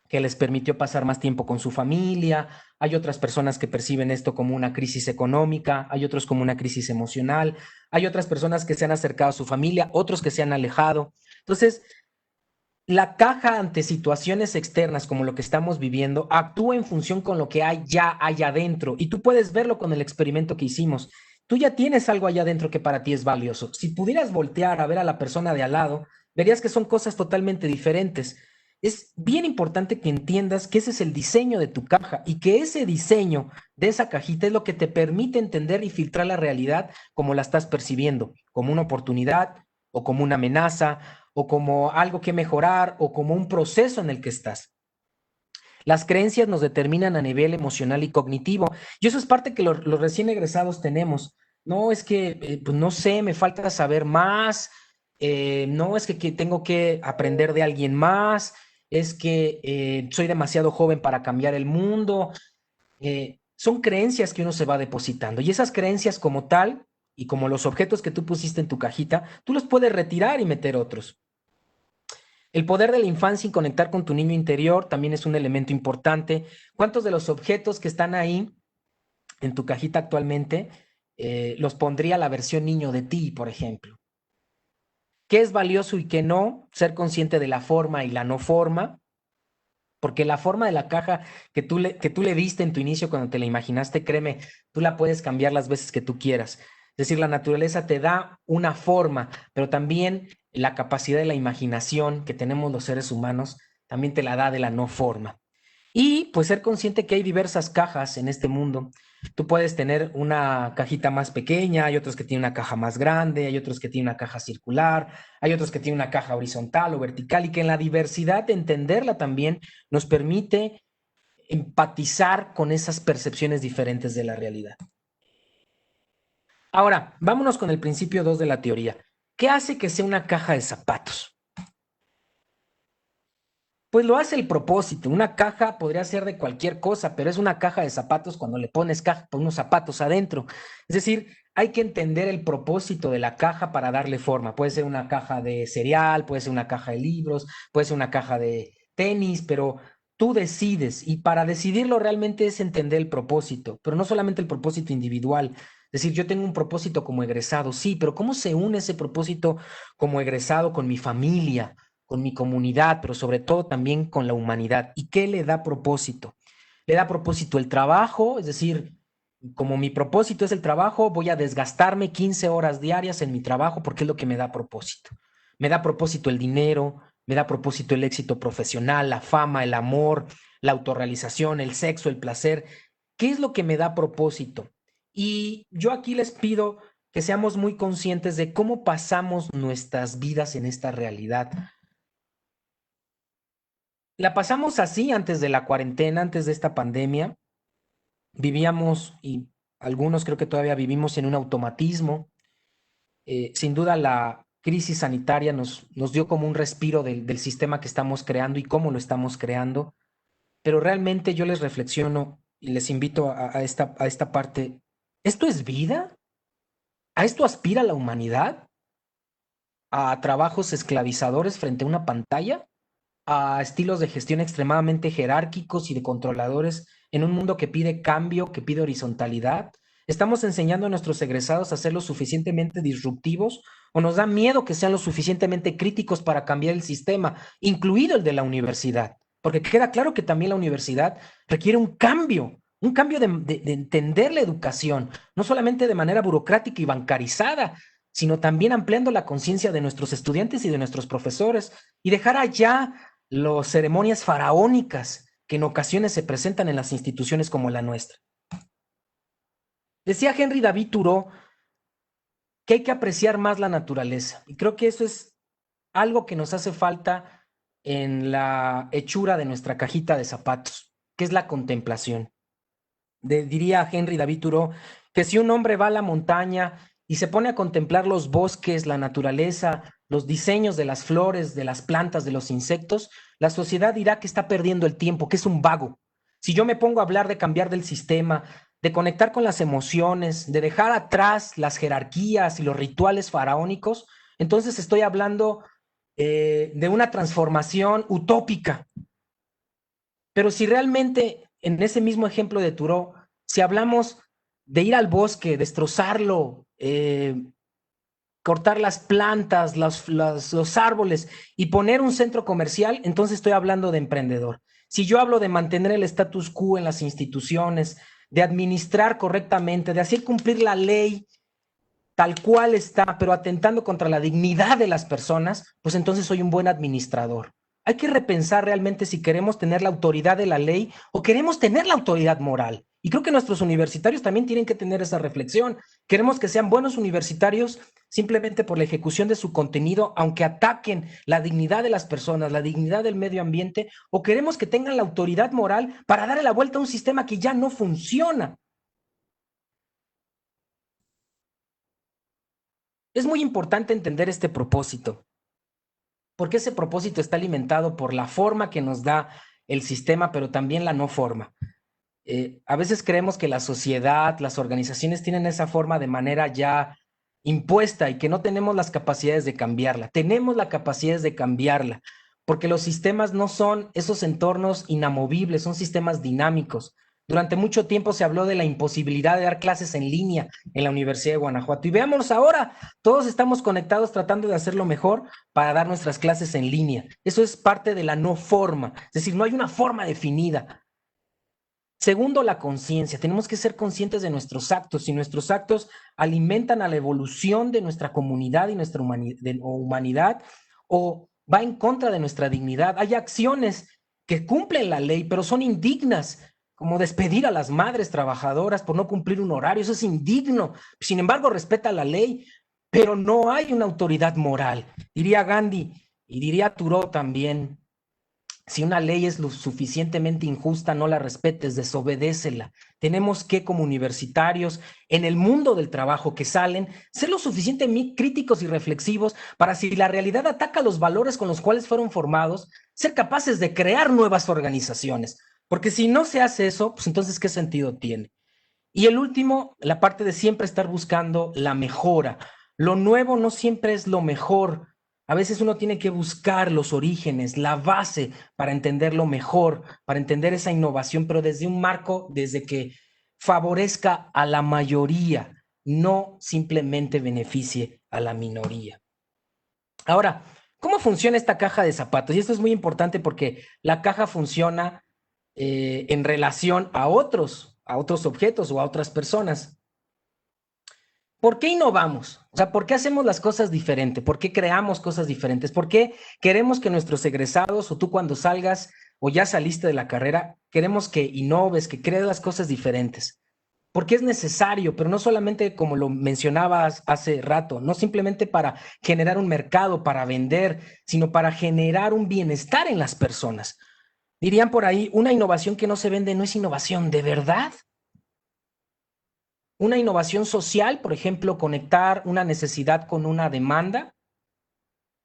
que les permitió pasar más tiempo con su familia, hay otras personas que perciben esto como una crisis económica, hay otros como una crisis emocional, hay otras personas que se han acercado a su familia, otros que se han alejado. Entonces, la caja ante situaciones externas como lo que estamos viviendo actúa en función con lo que hay ya allá adentro y tú puedes verlo con el experimento que hicimos. Tú ya tienes algo allá adentro que para ti es valioso. Si pudieras voltear a ver a la persona de al lado, verías que son cosas totalmente diferentes. Es bien importante que entiendas que ese es el diseño de tu caja y que ese diseño de esa cajita es lo que te permite entender y filtrar la realidad como la estás percibiendo, como una oportunidad o como una amenaza o como algo que mejorar o como un proceso en el que estás. Las creencias nos determinan a nivel emocional y cognitivo y eso es parte que los recién egresados tenemos. No es que, pues no sé, me falta saber más, no es que tengo que aprender de alguien más, es que soy demasiado joven para cambiar el mundo. Son creencias que uno se va depositando y esas creencias como tal y como los objetos que tú pusiste en tu cajita, tú los puedes retirar y meter otros. El poder de la infancia y conectar con tu niño interior también es un elemento importante. ¿Cuántos de los objetos que están ahí en tu cajita actualmente los pondría la versión niño de ti, por ejemplo? ¿Qué es valioso y qué no? Ser consciente de la forma y la no forma, porque la forma de la caja que tú le diste en tu inicio cuando te la imaginaste, créeme, tú la puedes cambiar las veces que tú quieras. Es decir, la naturaleza te da una forma, pero también la capacidad de la imaginación que tenemos los seres humanos también te la da de la no forma. Y pues ser consciente que hay diversas cajas en este mundo. Tú puedes tener una cajita más pequeña, hay otros que tienen una caja más grande, hay otros que tienen una caja circular, hay otros que tienen una caja horizontal o vertical y que en la diversidad de entenderla también nos permite empatizar con esas percepciones diferentes de la realidad. Ahora, vámonos con el principio 2 de la teoría. ¿Qué hace que sea una caja de zapatos? Pues lo hace el propósito. Una caja podría ser de cualquier cosa, pero es una caja de zapatos cuando le pones unos zapatos adentro. Es decir, hay que entender el propósito de la caja para darle forma. Puede ser una caja de cereal, puede ser una caja de libros, puede ser una caja de tenis, pero tú decides y para decidirlo realmente es entender el propósito, pero no solamente el propósito individual. Es decir, yo tengo un propósito como egresado, sí, pero ¿cómo se une ese propósito como egresado con mi familia, con mi comunidad, pero sobre todo también con la humanidad? ¿Y qué le da propósito? Le da propósito el trabajo, es decir, como mi propósito es el trabajo, voy a desgastarme 15 horas diarias en mi trabajo porque es lo que me da propósito. Me da propósito el dinero, me da propósito el éxito profesional, la fama, el amor, la autorrealización, el sexo, el placer. ¿Qué es lo que me da propósito? Y yo aquí les pido que seamos muy conscientes de cómo pasamos nuestras vidas en esta realidad. La pasamos así antes de la cuarentena, antes de esta pandemia. Vivíamos, y algunos creo que todavía vivimos en un automatismo. Sin duda la crisis sanitaria nos dio como un respiro del sistema que estamos creando y cómo lo estamos creando, pero realmente yo les reflexiono y les invito a esta parte. ¿Esto es vida? ¿A esto aspira la humanidad? ¿A trabajos esclavizadores frente a una pantalla? ¿A estilos de gestión extremadamente jerárquicos y de controladores en un mundo que pide cambio, que pide horizontalidad? ¿Estamos enseñando a nuestros egresados a ser lo suficientemente disruptivos o nos da miedo que sean lo suficientemente críticos para cambiar el sistema, incluido el de la universidad? porque queda claro que también la universidad requiere un cambio de entender la educación, no solamente de manera burocrática y bancarizada, sino también ampliando la conciencia de nuestros estudiantes y de nuestros profesores y dejar allá las ceremonias faraónicas que en ocasiones se presentan en las instituciones como la nuestra. Decía Henry David Thoreau que hay que apreciar más la naturaleza, y creo que eso es algo que nos hace falta en la hechura de nuestra cajita de zapatos, que es la contemplación. Diría Henry David Thoreau que si un hombre va a la montaña y se pone a contemplar los bosques, la naturaleza, los diseños de las flores, de las plantas, de los insectos, la sociedad dirá que está perdiendo el tiempo, que es un vago. Si yo me pongo a hablar de cambiar del sistema, de conectar con las emociones, de dejar atrás las jerarquías y los rituales faraónicos, entonces estoy hablando de una transformación utópica. Pero si realmente en ese mismo ejemplo de Thoreau, si hablamos de ir al bosque, destrozarlo, cortar las plantas, los árboles y poner un centro comercial, entonces estoy hablando de emprendedor. Si yo hablo de mantener el status quo en las instituciones, de administrar correctamente, de hacer cumplir la ley tal cual está, pero atentando contra la dignidad de las personas, pues entonces soy un buen administrador. Hay que repensar realmente si queremos tener la autoridad de la ley o queremos tener la autoridad moral. Y creo que nuestros universitarios también tienen que tener esa reflexión. Queremos que sean buenos universitarios simplemente por la ejecución de su contenido, aunque ataquen la dignidad de las personas, la dignidad del medio ambiente, o queremos que tengan la autoridad moral para darle la vuelta a un sistema que ya no funciona. Es muy importante entender este propósito, porque ese propósito está alimentado por la forma que nos da el sistema, pero también la no forma. A veces creemos que la sociedad, las organizaciones tienen esa forma de manera ya impuesta y que no tenemos las capacidades de cambiarla. Tenemos las capacidades de cambiarla, porque los sistemas no son esos entornos inamovibles, son sistemas dinámicos. Durante mucho tiempo se habló de la imposibilidad de dar clases en línea en la Universidad de Guanajuato. Y veámonos ahora, todos estamos conectados tratando de hacerlo mejor para dar nuestras clases en línea. Eso es parte de la no forma, es decir, no hay una forma definida. Segundo, la conciencia. Tenemos que ser conscientes de nuestros actos. Si nuestros actos alimentan a la evolución de nuestra comunidad y nuestra humanidad, o va en contra de nuestra dignidad. Hay acciones que cumplen la ley, pero son indignas, como despedir a las madres trabajadoras por no cumplir un horario. Eso es indigno. Sin embargo, respeta la ley, pero no hay una autoridad moral. Diría Gandhi y diría Thoreau también. Si una ley es lo suficientemente injusta, no la respetes, desobedécela. Tenemos que, como universitarios, en el mundo del trabajo que salen, ser lo suficientemente críticos y reflexivos para, si la realidad ataca los valores con los cuales fueron formados, ser capaces de crear nuevas organizaciones. Porque si no se hace eso, pues entonces, ¿qué sentido tiene? Y el último, la parte de siempre estar buscando la mejora. Lo nuevo no siempre es lo mejor. A veces uno tiene que buscar los orígenes, la base para entenderlo mejor, para entender esa innovación, pero desde un marco, desde que favorezca a la mayoría, no simplemente beneficie a la minoría. Ahora, ¿cómo funciona esta caja de zapatos? Y esto es muy importante porque la caja funciona en relación a otros objetos o a otras personas. ¿Por qué innovamos? O sea, ¿por qué hacemos las cosas diferentes? ¿Por qué creamos cosas diferentes? ¿Por qué queremos que nuestros egresados o tú cuando salgas o ya saliste de la carrera, queremos que innoves, que crees las cosas diferentes? Porque es necesario, pero no solamente como lo mencionabas hace rato, no simplemente para generar un mercado, para vender, sino para generar un bienestar en las personas. Dirían por ahí, una innovación que no se vende no es innovación, ¿de verdad? Una innovación social, por ejemplo, conectar una necesidad con una demanda,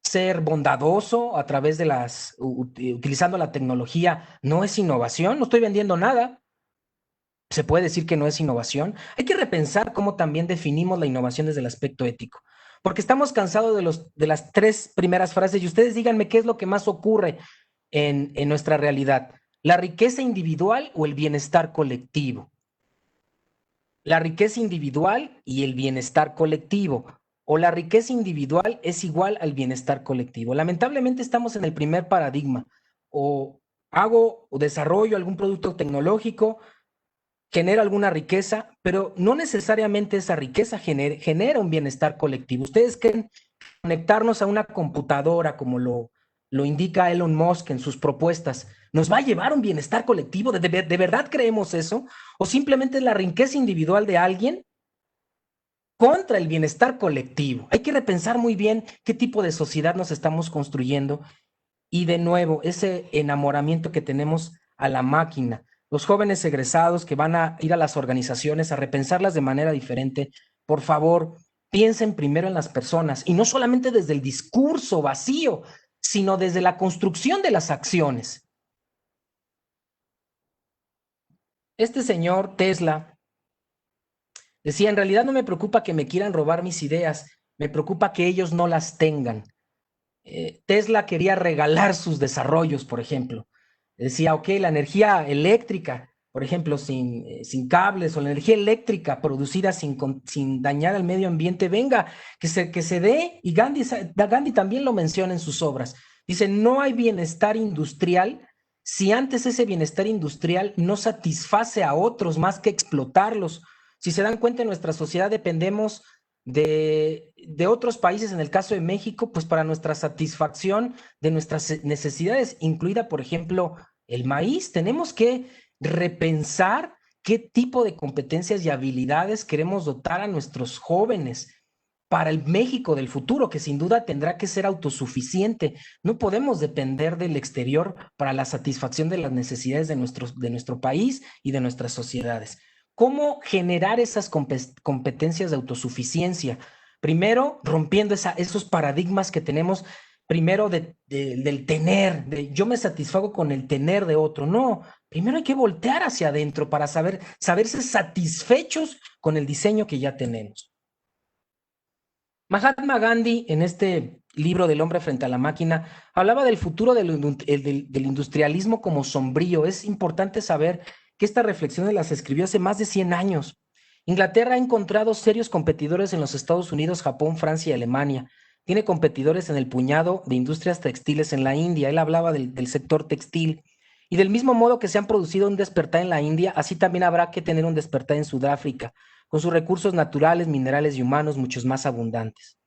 ser bondadoso a través de utilizando la tecnología, no es innovación, no estoy vendiendo nada. ¿Se puede decir que no es innovación? Hay que repensar cómo también definimos la innovación desde el aspecto ético, porque estamos cansados de las tres primeras frases y ustedes díganme qué es lo que más ocurre en nuestra realidad, la riqueza individual o el bienestar colectivo. La riqueza individual y el bienestar colectivo, o la riqueza individual es igual al bienestar colectivo. Lamentablemente estamos en el primer paradigma, o hago o desarrollo algún producto tecnológico, genera alguna riqueza, pero no necesariamente esa riqueza genera un bienestar colectivo. ¿Ustedes creen conectarnos a una computadora, como lo indica Elon Musk en sus propuestas, nos va a llevar a un bienestar colectivo? ¿De verdad creemos eso? ¿O simplemente es la riqueza individual de alguien contra el bienestar colectivo? Hay que repensar muy bien qué tipo de sociedad nos estamos construyendo y, de nuevo, ese enamoramiento que tenemos a la máquina. Los jóvenes egresados que van a ir a las organizaciones a repensarlas de manera diferente, por favor, piensen primero en las personas y no solamente desde el discurso vacío, sino desde la construcción de las acciones. Este señor Tesla decía, en realidad no me preocupa que me quieran robar mis ideas, me preocupa que ellos no las tengan. Tesla quería regalar sus desarrollos, por ejemplo. Decía, ok, la energía eléctrica, por ejemplo, sin cables, o la energía eléctrica producida sin dañar al medio ambiente, venga, que se dé, y Gandhi también lo menciona en sus obras. Dice, no hay bienestar industrial si antes ese bienestar industrial no satisface a otros más que explotarlos. Si se dan cuenta, en nuestra sociedad dependemos de otros países, en el caso de México, pues para nuestra satisfacción de nuestras necesidades, incluida, por ejemplo, el maíz. Tenemos que repensar qué tipo de competencias y habilidades queremos dotar a nuestros jóvenes para el México del futuro, que sin duda tendrá que ser autosuficiente. No podemos depender del exterior para la satisfacción de las necesidades de nuestro país y de nuestras sociedades. ¿Cómo generar esas competencias de autosuficiencia? Primero, rompiendo esos paradigmas que tenemos, primero del tener, de yo me satisfago con el tener de otro. No, primero hay que voltear hacia adentro para saberse satisfechos con el diseño que ya tenemos. Mahatma Gandhi, en este libro del hombre frente a la máquina, hablaba del futuro del industrialismo como sombrío. Es importante saber que estas reflexiones las escribió hace más de 100 años. Inglaterra ha encontrado serios competidores en los Estados Unidos, Japón, Francia y Alemania. Tiene competidores en el puñado de industrias textiles en la India. Él hablaba del sector textil. Y del mismo modo que se han producido un despertar en la India, así también habrá que tener un despertar en Sudáfrica, con sus recursos naturales, minerales y humanos muchos más abundantes.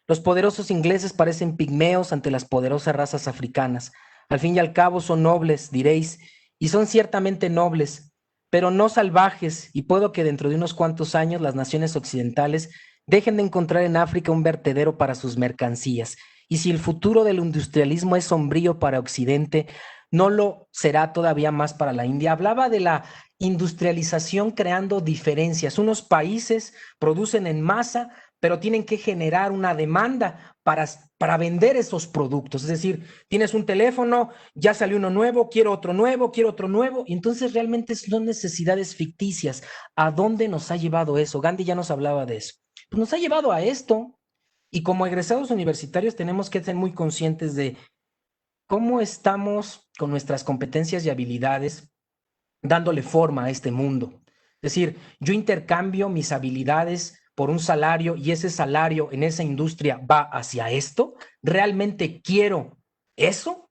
Los poderosos ingleses parecen pigmeos ante las poderosas razas africanas. Al fin y al cabo son nobles, diréis, y son ciertamente nobles, pero no salvajes, y puedo que dentro de unos cuantos años las naciones occidentales dejen de encontrar en África un vertedero para sus mercancías. Y si el futuro del industrialismo es sombrío para Occidente, no lo será todavía más para la India. Hablaba de la industrialización creando diferencias. Unos países producen en masa, pero tienen que generar una demanda para vender esos productos. Es decir, tienes un teléfono, ya salió uno nuevo, quiero otro nuevo, y entonces realmente son necesidades ficticias. ¿A dónde nos ha llevado eso? Gandhi ya nos hablaba de eso. Pues nos ha llevado a esto, y como egresados universitarios tenemos que ser muy conscientes de cómo estamos con nuestras competencias y habilidades dándole forma a este mundo. Es decir, yo intercambio mis habilidades por un salario y ese salario en esa industria va hacia esto. ¿Realmente quiero eso?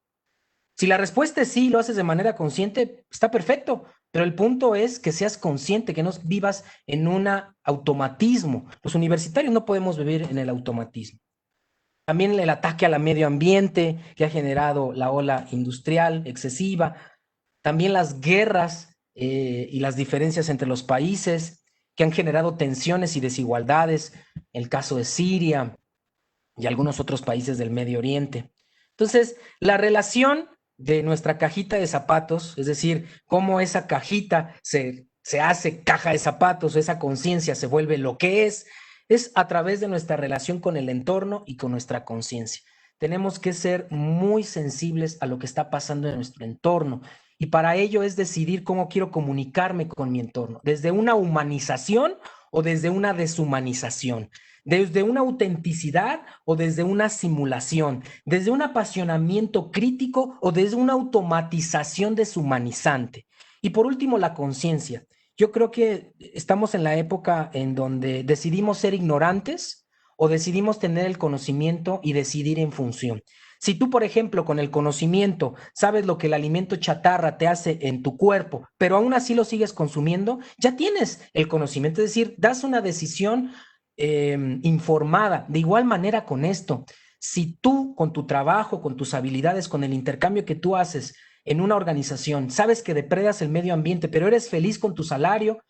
Si la respuesta es sí, lo haces de manera consciente, está perfecto, pero el punto es que seas consciente, que no vivas en un automatismo. Los universitarios no podemos vivir en el automatismo. También el ataque al medio ambiente que ha generado la ola industrial excesiva, también las guerras y las diferencias entre los países que han generado tensiones y desigualdades, el caso de Siria y algunos otros países del Medio Oriente. Entonces, la relación de nuestra cajita de zapatos, es decir, cómo esa cajita se hace caja de zapatos, esa conciencia se vuelve lo que es a través de nuestra relación con el entorno y con nuestra conciencia. Tenemos que ser muy sensibles a lo que está pasando en nuestro entorno, y para ello es decidir cómo quiero comunicarme con mi entorno, desde una humanización o desde una deshumanización, desde una autenticidad o desde una simulación, desde un apasionamiento crítico o desde una automatización deshumanizante. Y por último, la conciencia. Yo creo que estamos en la época en donde decidimos ser ignorantes o decidimos tener el conocimiento y decidir en función. Si tú, por ejemplo, con el conocimiento sabes lo que el alimento chatarra te hace en tu cuerpo, pero aún así lo sigues consumiendo, ya tienes el conocimiento, es decir, das una decisión informada. De igual manera con esto, si tú con tu trabajo, con tus habilidades, con el intercambio que tú haces en una organización, sabes que depredas el medio ambiente, pero eres feliz con tu salario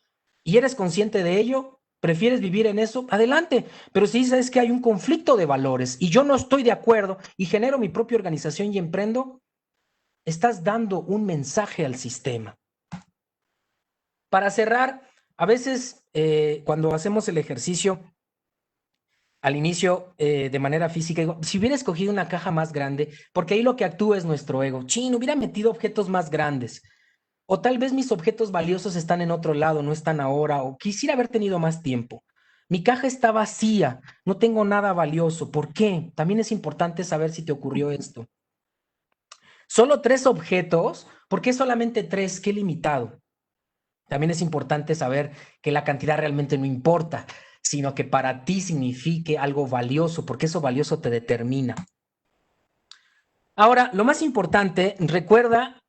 y eres consciente de ello, prefieres vivir en eso, adelante. Pero si sabes que hay un conflicto de valores y yo no estoy de acuerdo y genero mi propia organización y emprendo, estás dando un mensaje al sistema. Para cerrar, a veces cuando hacemos el ejercicio al inicio de manera física, digo, si hubiera escogido una caja más grande, porque ahí lo que actúa es nuestro ego. Chin, hubiera metido objetos más grandes. O tal vez mis objetos valiosos están en otro lado, no están ahora, o quisiera haber tenido más tiempo. Mi caja está vacía, no tengo nada valioso. ¿Por qué? También es importante saber si te ocurrió esto. Solo 3 objetos, ¿por qué solamente 3? Qué limitado. También es importante saber que la cantidad realmente no importa, sino que para ti signifique algo valioso, porque eso valioso te determina. Ahora, lo más importante, recuerda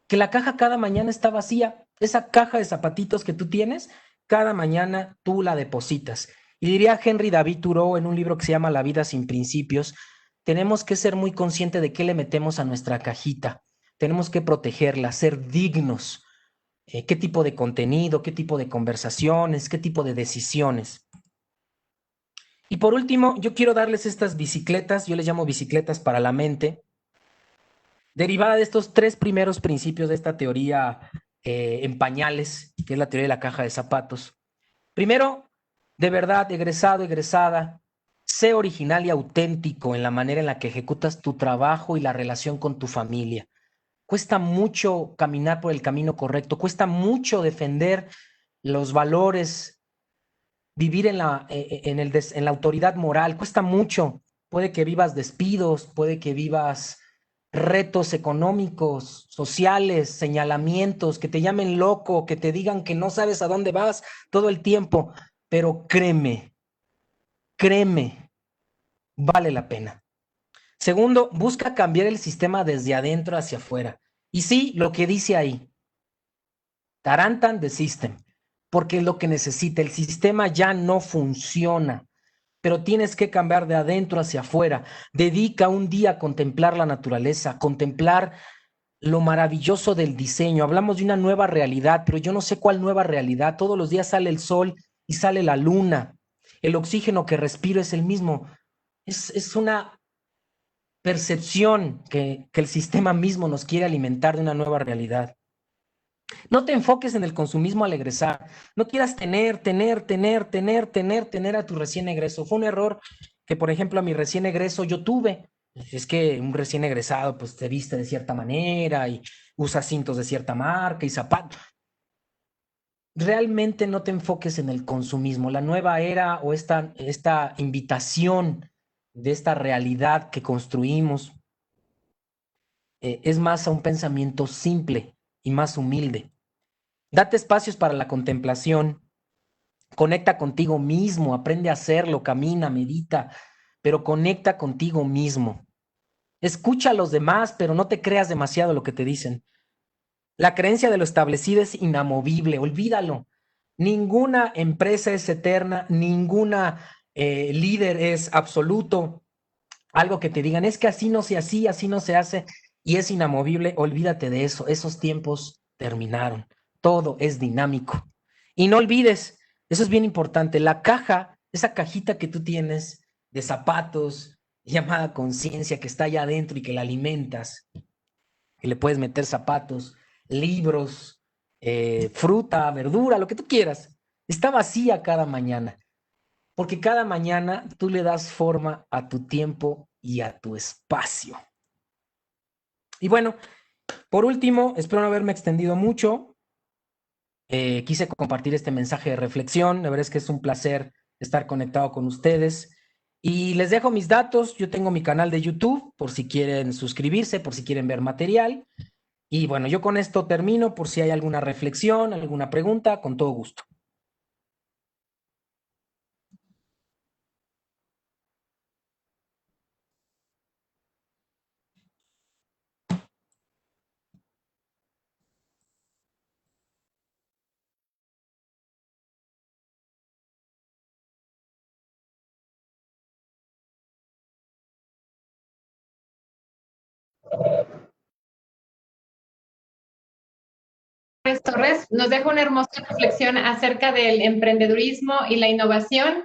que la caja cada mañana está vacía. Esa caja de zapatitos que tú tienes, cada mañana tú la depositas. Y diría Henry David Thoreau en un libro que se llama La vida sin principios, tenemos que ser muy conscientes de qué le metemos a nuestra cajita. Tenemos que protegerla, ser dignos. Qué tipo de contenido, qué tipo de conversaciones, qué tipo de decisiones. Y por último, yo quiero darles estas bicicletas, yo les llamo bicicletas para la mente, derivada de estos 3 primeros principios de esta teoría en pañales, que es la teoría de la caja de zapatos. Primero, de verdad, egresado, egresada, sé original y auténtico en la manera en la que ejecutas tu trabajo y la relación con tu familia. Cuesta mucho caminar por el camino correcto, cuesta mucho defender los valores, vivir en la autoridad moral, cuesta mucho. Puede que vivas despidos, puede que vivas retos económicos, sociales, señalamientos, que te llamen loco, que te digan que no sabes a dónde vas todo el tiempo, pero créeme, créeme, vale la pena. Segundo, busca cambiar el sistema desde adentro hacia afuera. Y sí, lo que dice ahí, Tarantan the system, porque es lo que necesita. El sistema ya no funciona, pero tienes que cambiar de adentro hacia afuera. Dedica un día a contemplar la naturaleza, contemplar lo maravilloso del diseño. Hablamos de una nueva realidad, pero yo no sé cuál nueva realidad. Todos los días sale el sol y sale la luna. El oxígeno que respiro es el mismo. Es una percepción que el sistema mismo nos quiere alimentar de una nueva realidad. No te enfoques en el consumismo al egresar. No quieras tener a tu recién egreso. Fue un error que, por ejemplo, a mi recién egreso yo tuve. Es que un recién egresado pues te viste de cierta manera y usa cintos de cierta marca y zapatos. Realmente no te enfoques en el consumismo. La nueva era o esta invitación de esta realidad que construimos es más a un pensamiento simple y más humilde. Date espacios para la contemplación, conecta contigo mismo, aprende a hacerlo, camina, medita, pero conecta contigo mismo. Escucha a los demás, pero no te creas demasiado lo que te dicen. La creencia de lo establecido es inamovible, olvídalo. Ninguna empresa es eterna, ninguna líder es absoluto. Algo que te digan es que así no se hacía, así no se hace y es inamovible, olvídate de eso. Esos tiempos terminaron. Todo es dinámico. Y no olvides, eso es bien importante, la caja, esa cajita que tú tienes de zapatos, llamada conciencia, que está allá adentro y que la alimentas, que le puedes meter zapatos, libros, fruta, verdura, lo que tú quieras, está vacía cada mañana, porque cada mañana tú le das forma a tu tiempo y a tu espacio. Y bueno, por último, espero no haberme extendido mucho. Quise compartir este mensaje de reflexión. La verdad es que es un placer estar conectado con ustedes. Y les dejo mis datos. Yo tengo mi canal de YouTube por si quieren suscribirse, por si quieren ver material. Y bueno, yo con esto termino por si hay alguna reflexión, alguna pregunta, con todo gusto. Torres nos deja una hermosa reflexión acerca del emprendedurismo y la innovación.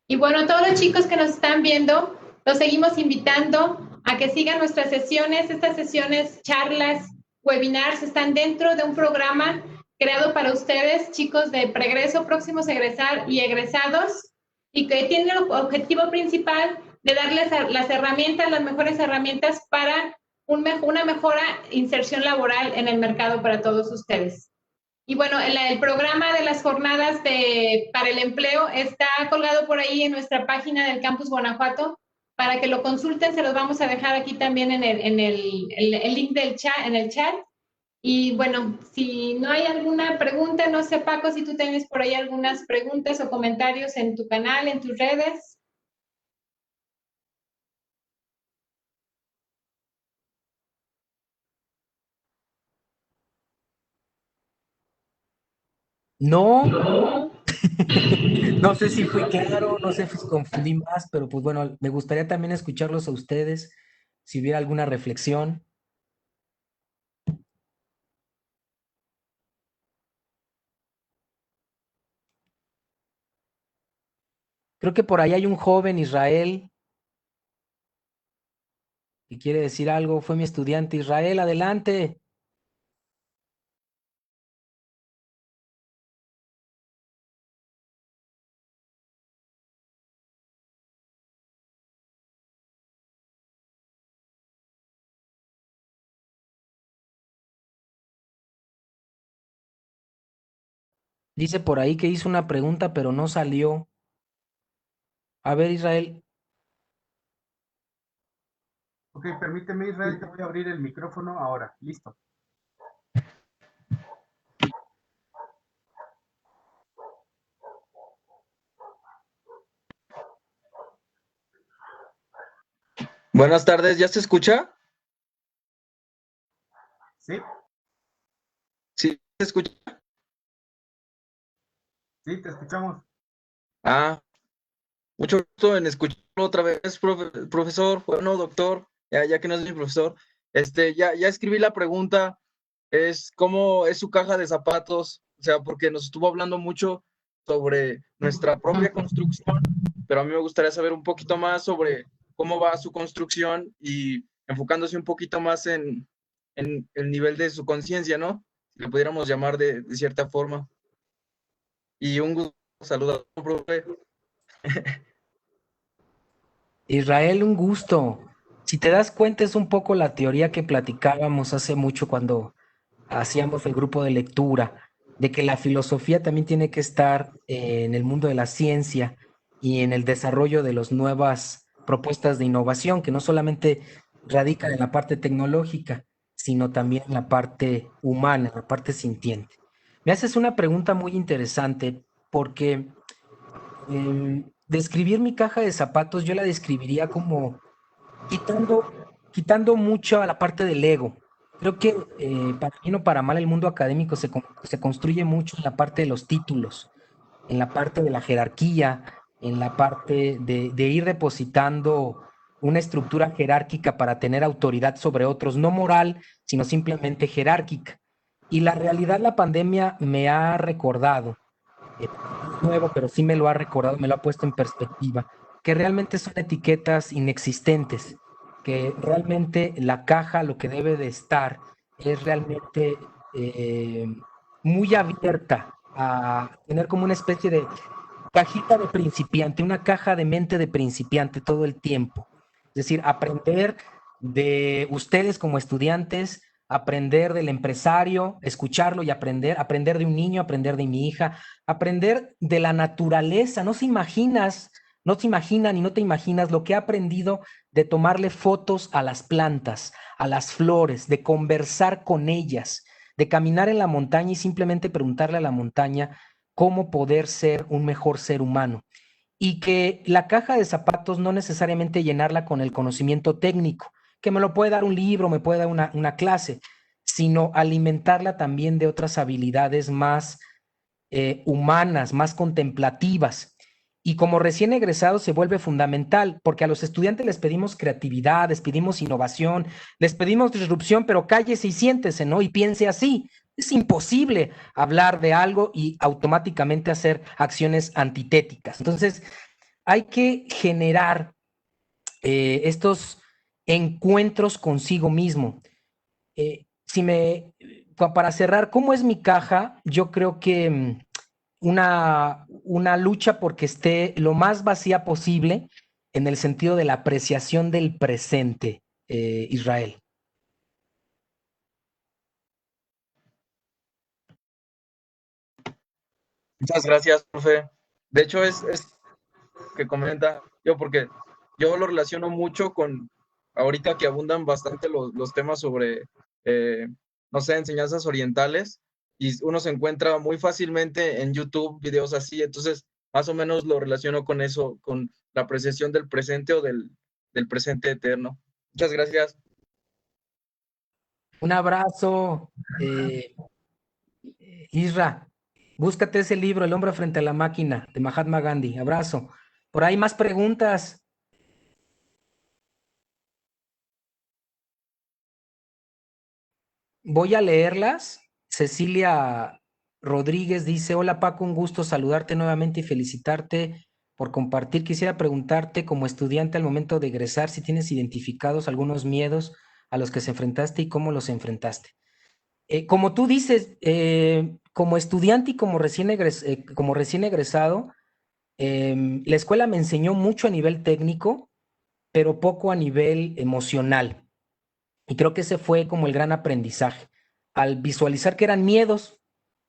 Y bueno, todos los chicos que nos están viendo, los seguimos invitando a que sigan nuestras sesiones. Estas sesiones, charlas, webinars, están dentro de un programa creado para ustedes, chicos de pregreso, próximos a egresar y egresados, y que tiene el objetivo principal de darles las herramientas, las mejores herramientas para una mejora inserción laboral en el mercado para todos ustedes. Y bueno, el programa de las jornadas para el empleo está colgado por ahí en nuestra página del Campus Guanajuato para que lo consulten. Se los vamos a dejar aquí también en el link del chat, en el chat. Y bueno, si no hay alguna pregunta, no sé, Paco, si tú tienes por ahí algunas preguntas o comentarios en tu canal, en tus redes. No, no sé si fui claro, no sé si confundí más, pero pues bueno, me gustaría también escucharlos a ustedes, si hubiera alguna reflexión. Creo que por ahí hay un joven, Israel, que quiere decir algo. Fue mi estudiante. Israel, adelante. Dice por ahí que hizo una pregunta, pero no salió. A ver, Israel. Ok, permíteme, Israel, te voy a abrir el micrófono ahora. Listo. Buenas tardes, ¿ya se escucha? ¿Sí? Sí, se escucha. Sí, te escuchamos. Ah, mucho gusto en escucharlo otra vez, profesor, bueno, doctor, ya que no es mi profesor. Ya escribí la pregunta, es cómo es su caja de zapatos, o sea, porque nos estuvo hablando mucho sobre nuestra propia construcción, pero a mí me gustaría saber un poquito más sobre cómo va su construcción y enfocándose un poquito más en el nivel de su conciencia, ¿no? Si le pudiéramos llamar de cierta forma. Y un gusto saludar, profe. Israel, un gusto. Si te das cuenta, es un poco la teoría que platicábamos hace mucho cuando hacíamos el grupo de lectura, de que la filosofía también tiene que estar en el mundo de la ciencia y en el desarrollo de las nuevas propuestas de innovación, que no solamente radican en la parte tecnológica, sino también en la parte humana, en la parte sintiente. Me haces una pregunta muy interesante porque describir mi caja de zapatos, yo la describiría como quitando, quitando mucho a la parte del ego. Creo que para bien o para mal el mundo académico se construye mucho en la parte de los títulos, en la parte de la jerarquía, en la parte de ir depositando una estructura jerárquica para tener autoridad sobre otros, no moral, sino simplemente jerárquica. Y la realidad, la pandemia me ha recordado no es nuevo, pero sí me lo ha recordado, me lo ha puesto en perspectiva, que realmente son etiquetas inexistentes, que realmente la caja lo que debe de estar es realmente muy abierta a tener como una especie de cajita de principiante, una caja de mente de principiante todo el tiempo. Es decir, aprender de ustedes como estudiantes, aprender del empresario, escucharlo y aprender, aprender de un niño, aprender de mi hija, aprender de la naturaleza. No te imaginan y no te imaginas lo que he aprendido de tomarle fotos a las plantas, a las flores, de conversar con ellas, de caminar en la montaña y simplemente preguntarle a la montaña cómo poder ser un mejor ser humano. Y que la caja de zapatos no necesariamente llenarla con el conocimiento técnico, que me lo puede dar un libro, me puede dar una clase, sino alimentarla también de otras habilidades más humanas, más contemplativas. Y como recién egresado se vuelve fundamental, porque a los estudiantes les pedimos creatividad, les pedimos innovación, les pedimos disrupción, pero cállese y siéntese, ¿no? Y piense así. Es imposible hablar de algo y automáticamente hacer acciones antitéticas. Entonces, hay que generar estos encuentros consigo mismo. Si me, para cerrar, ¿cómo es mi caja? Yo creo que una lucha porque esté lo más vacía posible en el sentido de la apreciación del presente, Israel. Muchas gracias, profe. De hecho, es que comenta yo, porque yo lo relaciono mucho con, ahorita que abundan bastante los temas sobre, no sé, enseñanzas orientales, y uno se encuentra muy fácilmente en YouTube videos así, entonces más o menos lo relaciono con eso, con la apreciación del presente o del presente eterno. Muchas gracias. Un abrazo, Isra. Búscate ese libro, El hombre frente a la máquina, de Mahatma Gandhi. Abrazo. Por ahí más preguntas. Voy a leerlas. Cecilia Rodríguez dice, hola Paco, un gusto saludarte nuevamente y felicitarte por compartir. Quisiera preguntarte como estudiante al momento de egresar si tienes identificados algunos miedos a los que se enfrentaste y cómo los enfrentaste. Como tú dices, como estudiante y como recién egresado, la escuela me enseñó mucho a nivel técnico, pero poco a nivel emocional. Y creo que ese fue como el gran aprendizaje, al visualizar que eran miedos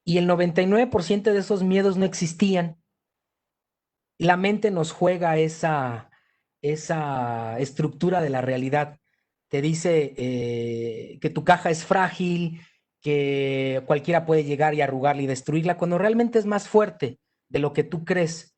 y el 99% de esos miedos no existían. La mente nos juega esa estructura de la realidad. Te dice que tu caja es frágil, que cualquiera puede llegar y arrugarla y destruirla, cuando realmente es más fuerte de lo que tú crees.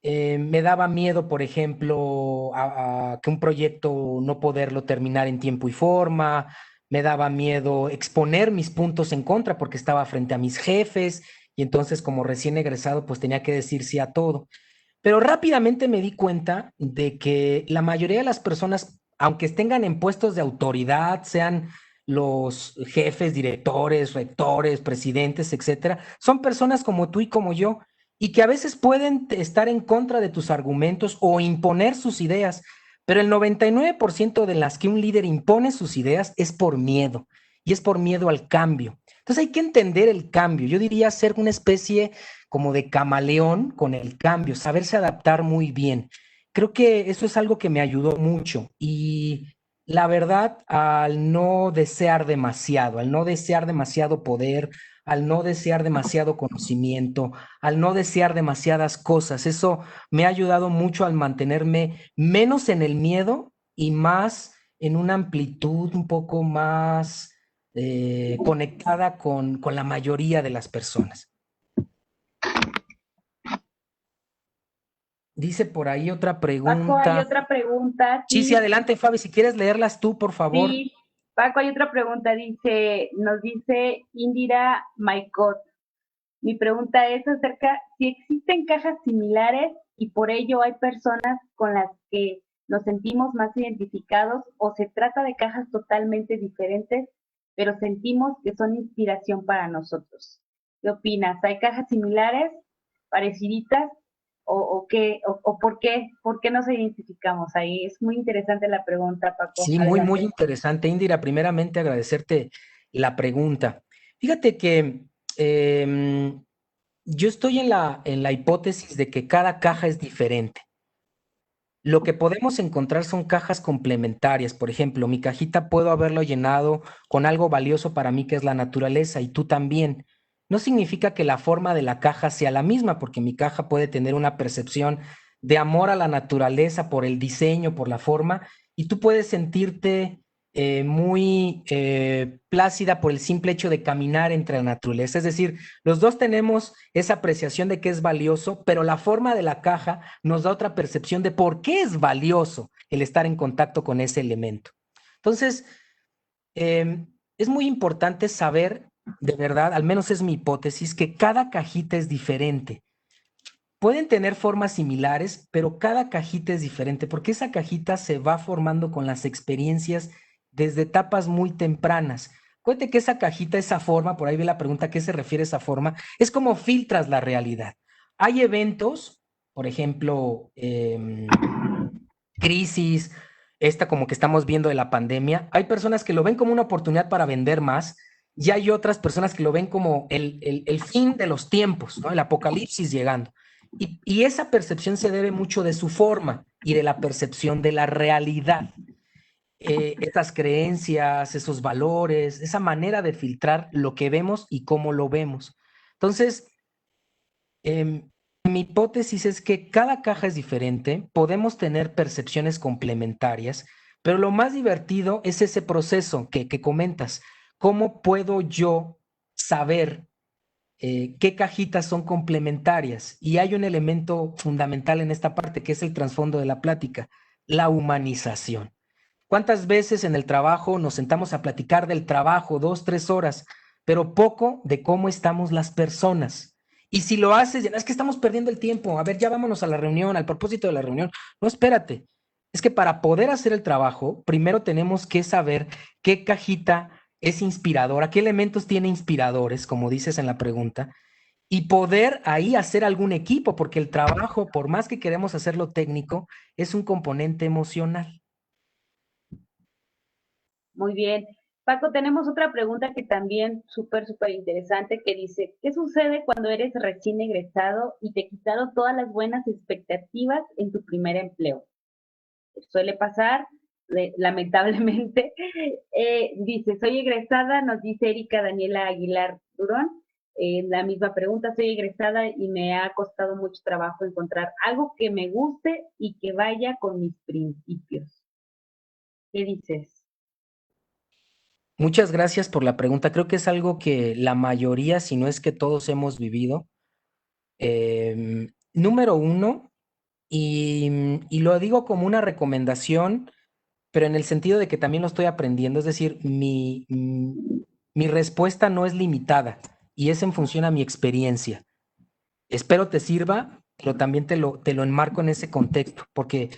Me daba miedo, por ejemplo, a que un proyecto no poderlo terminar en tiempo y forma, me daba miedo exponer mis puntos en contra porque estaba frente a mis jefes y entonces como recién egresado pues tenía que decir sí a todo. Pero rápidamente me di cuenta de que la mayoría de las personas, aunque tengan en puestos de autoridad, sean los jefes, directores, rectores, presidentes, etcétera, son personas como tú y como yo, y que a veces pueden estar en contra de tus argumentos o imponer sus ideas, pero el 99% de las que un líder impone sus ideas es por miedo, y es por miedo al cambio. Entonces hay que entender el cambio. Yo diría ser una especie como de camaleón con el cambio, saberse adaptar muy bien. Creo que eso es algo que me ayudó mucho y la verdad, al no desear demasiado, al no desear demasiado poder, al no desear demasiado conocimiento, al no desear demasiadas cosas, eso me ha ayudado mucho al mantenerme menos en el miedo y más en una amplitud un poco más conectada con la mayoría de las personas. Dice por ahí otra Paco, hay pregunta. otra pregunta. Sí, sí, Sí, adelante, Fabi, si quieres leerlas tú, por favor. sí. Paco, hay otra pregunta. Nos dice Indira Maikot. Mi pregunta es acerca si existen cajas similares y por ello hay personas con las que nos sentimos más identificados o se trata de cajas totalmente diferentes, pero sentimos que son inspiración para nosotros. ¿Qué opinas? ¿Hay cajas similares, pareciditas o qué o por qué nos identificamos ahí? Es muy interesante la pregunta, Paco. Sí, muy, muy Adelante. interesante, Indira. Primeramente, agradecerte la pregunta. Fíjate que yo estoy en la hipótesis de que cada caja es diferente. Lo que podemos encontrar son cajas complementarias. Por ejemplo, mi cajita puedo haberlo llenado con algo valioso para mí que es la naturaleza y tú también. No significa que la forma de la caja sea la misma, porque mi caja puede tener una percepción de amor a la naturaleza por el diseño, por la forma, y tú puedes sentirte muy plácida por el simple hecho de caminar entre la naturaleza. Es decir, los dos tenemos esa apreciación de que es valioso, pero la forma de la caja nos da otra percepción de por qué es valioso el estar en contacto con ese elemento. Entonces, es muy importante saber, de verdad, al menos es mi hipótesis, que cada cajita es diferente. pueden tener formas similares, pero cada cajita es diferente, porque esa cajita se va formando con las experiencias desde etapas muy tempranas. Cuente que esa cajita, esa forma, por ahí ve la pregunta, ¿a qué se refiere esa forma? Es como filtras la realidad. Hay eventos, por ejemplo, crisis, esta como que estamos viendo de la pandemia. Hay personas que lo ven como una oportunidad para vender más y hay otras personas que lo ven como el fin de los tiempos, ¿no? El apocalipsis llegando. Y esa percepción se debe mucho de su forma y de la percepción de la realidad. Esas creencias, esos valores, esa manera de filtrar lo que vemos y cómo lo vemos. Entonces, mi hipótesis es que cada caja es diferente, podemos tener percepciones complementarias, pero lo más divertido es ese proceso que comentas. ¿Cómo puedo yo saber qué cajitas son complementarias? Y hay un elemento fundamental en esta parte que es el trasfondo de la plática, la humanización. ¿Cuántas veces en el trabajo nos sentamos a platicar del trabajo 2, 3 horas, pero poco de cómo estamos las personas? Y si lo haces, es que estamos perdiendo el tiempo. A ver, ya vámonos a la reunión, al propósito de la reunión. No, espérate. Es que para poder hacer el trabajo, primero tenemos que saber qué cajita es inspiradora, qué elementos tiene inspiradores, como dices en la pregunta, y poder ahí hacer algún equipo, porque el trabajo, por más que queremos hacerlo técnico, es un componente emocional. Muy bien. Paco, tenemos otra pregunta que también súper interesante que dice, ¿qué sucede cuando eres recién egresado y te quitaron todas las buenas expectativas en tu primer empleo? Suele pasar, lamentablemente. Dice, soy egresada, nos dice Erika Daniela Aguilar Durón. La misma pregunta, soy egresada y me ha costado mucho trabajo encontrar algo que me guste y que vaya con mis principios. ¿Qué dices? Muchas gracias por la pregunta. Creo que es algo que la mayoría, si no es que todos hemos vivido. Número uno, y lo digo como una recomendación, pero en el sentido de que también lo estoy aprendiendo, es decir, mi respuesta no es limitada y es en función a mi experiencia. Espero te sirva, pero también te lo enmarco en ese contexto, porque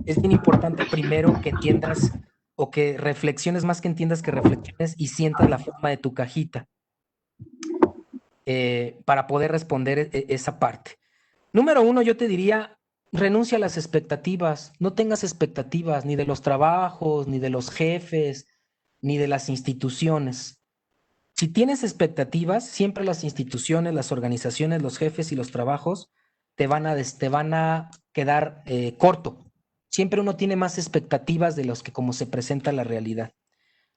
es bien importante primero que entiendas o que reflexiones, más que entiendas, que reflexiones y sientas la forma de tu cajita para poder responder esa parte. Número uno, yo te diría, renuncia a las expectativas. No tengas expectativas ni de los trabajos, ni de los jefes, ni de las instituciones. Si tienes expectativas, siempre las instituciones, las organizaciones, los jefes y los trabajos te van a quedar corto. Siempre uno tiene más expectativas de los que como se presenta la realidad.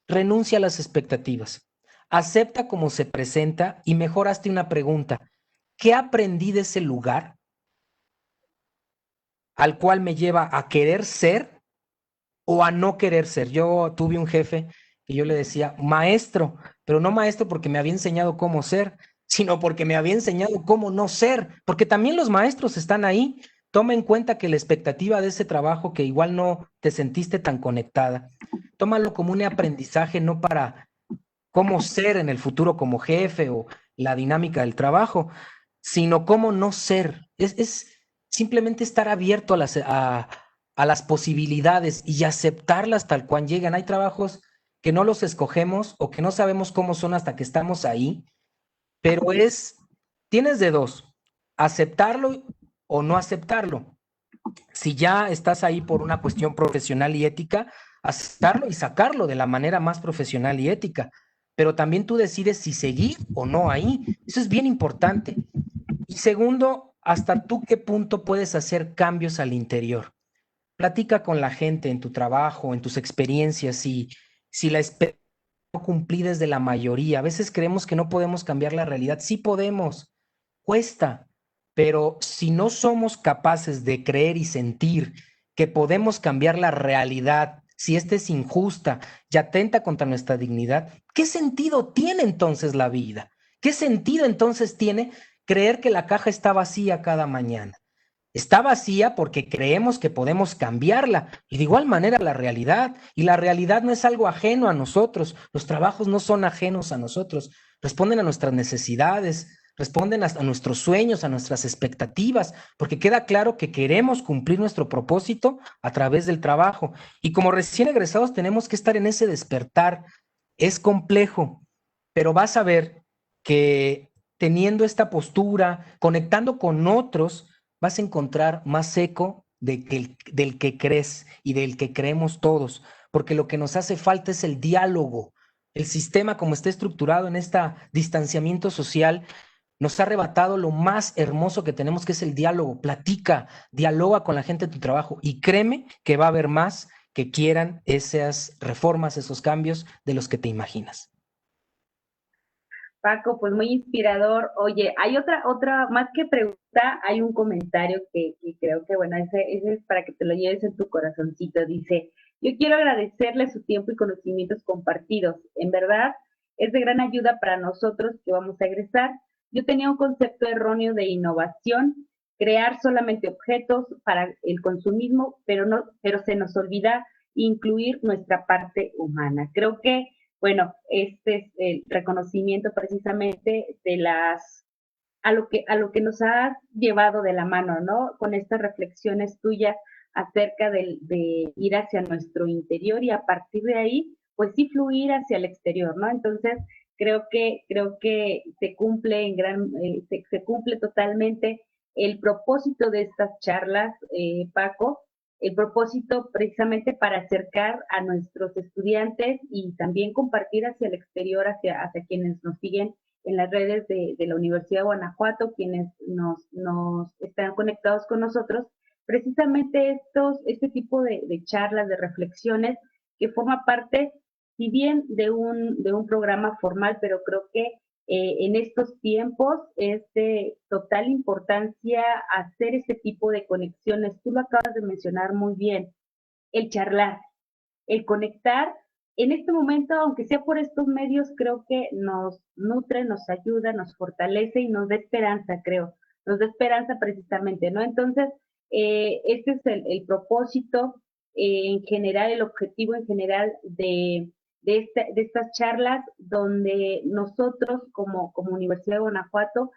Renuncia a las expectativas. Acepta como se presenta y mejor hazte una pregunta. ¿Qué aprendí de ese lugar al cual me lleva a querer ser o a no querer ser? Yo tuve un jefe que yo le decía maestro, pero no maestro porque me había enseñado cómo ser, sino porque me había enseñado cómo no ser, porque también los maestros están ahí. Toma en cuenta que la expectativa de ese trabajo que igual no te sentiste tan conectada, tómalo como un aprendizaje, no para cómo ser en el futuro como jefe o la dinámica del trabajo, sino cómo no ser. Es simplemente estar abierto a las posibilidades y aceptarlas tal cual llegan. Hay trabajos que no los escogemos o que no sabemos cómo son hasta que estamos ahí, pero tienes de dos, aceptarlo o no aceptarlo. Si ya estás ahí por una cuestión profesional y ética, aceptarlo y sacarlo de la manera más profesional y ética, pero también tú decides si seguir o no ahí. Eso es bien importante. Y segundo, hasta tú qué punto puedes hacer cambios al interior. Platica con la gente en tu trabajo, en tus experiencias, si la expectativa no cumplida es de la mayoría. A veces creemos que no podemos cambiar la realidad. Sí podemos, cuesta, pero si no somos capaces de creer y sentir que podemos cambiar la realidad, si esta es injusta y atenta contra nuestra dignidad, ¿qué sentido tiene entonces la vida? ¿Qué sentido entonces tiene creer que la caja está vacía cada mañana? Está vacía porque creemos que podemos cambiarla y de igual manera la realidad. Y la realidad no es algo ajeno a nosotros. Los trabajos no son ajenos a nosotros. Responden a nuestras necesidades, responden a nuestros sueños, a nuestras expectativas, porque queda claro que queremos cumplir nuestro propósito a través del trabajo. Y como recién egresados tenemos que estar en ese despertar. Es complejo, pero vas a ver que teniendo esta postura, conectando con otros, vas a encontrar más eco del que crees y del que creemos todos, porque lo que nos hace falta es el diálogo. El sistema, como está estructurado en este distanciamiento social, nos ha arrebatado lo más hermoso que tenemos, que es el diálogo. Platica, dialoga con la gente de tu trabajo y créeme que va a haber más que quieran esas reformas, esos cambios de los que te imaginas. Paco, pues muy inspirador. Oye, hay otra, más que pregunta, hay un comentario que creo que, bueno, ese es para que te lo lleves en tu corazoncito. Dice, yo quiero agradecerle su tiempo y conocimientos compartidos. En verdad, es de gran ayuda para nosotros que vamos a egresar. Yo tenía un concepto erróneo de innovación, crear solamente objetos para el consumismo, pero se nos olvida incluir nuestra parte humana. Creo que bueno, este es el reconocimiento precisamente de a lo que nos has llevado de la mano, ¿no? Con estas reflexiones tuyas acerca de ir hacia nuestro interior y a partir de ahí, pues sí fluir hacia el exterior, ¿no? Entonces, creo que se cumple se cumple totalmente el propósito de estas charlas, Paco, el propósito precisamente para acercar a nuestros estudiantes y también compartir hacia el exterior, hacia quienes nos siguen en las redes de la Universidad de Guanajuato, quienes nos están conectados con nosotros, precisamente este tipo de charlas, de reflexiones, que forma parte, si bien de un programa formal, pero creo que en estos tiempos es de total importancia hacer este tipo de conexiones. Tú lo acabas de mencionar muy bien, el charlar, el conectar. En este momento, aunque sea por estos medios, creo que nos nutre, nos ayuda, nos fortalece y nos da esperanza, creo. Nos da esperanza precisamente, ¿no? Entonces, este es el propósito en general, el objetivo en general de estas charlas, donde nosotros como Universidad de Guanajuato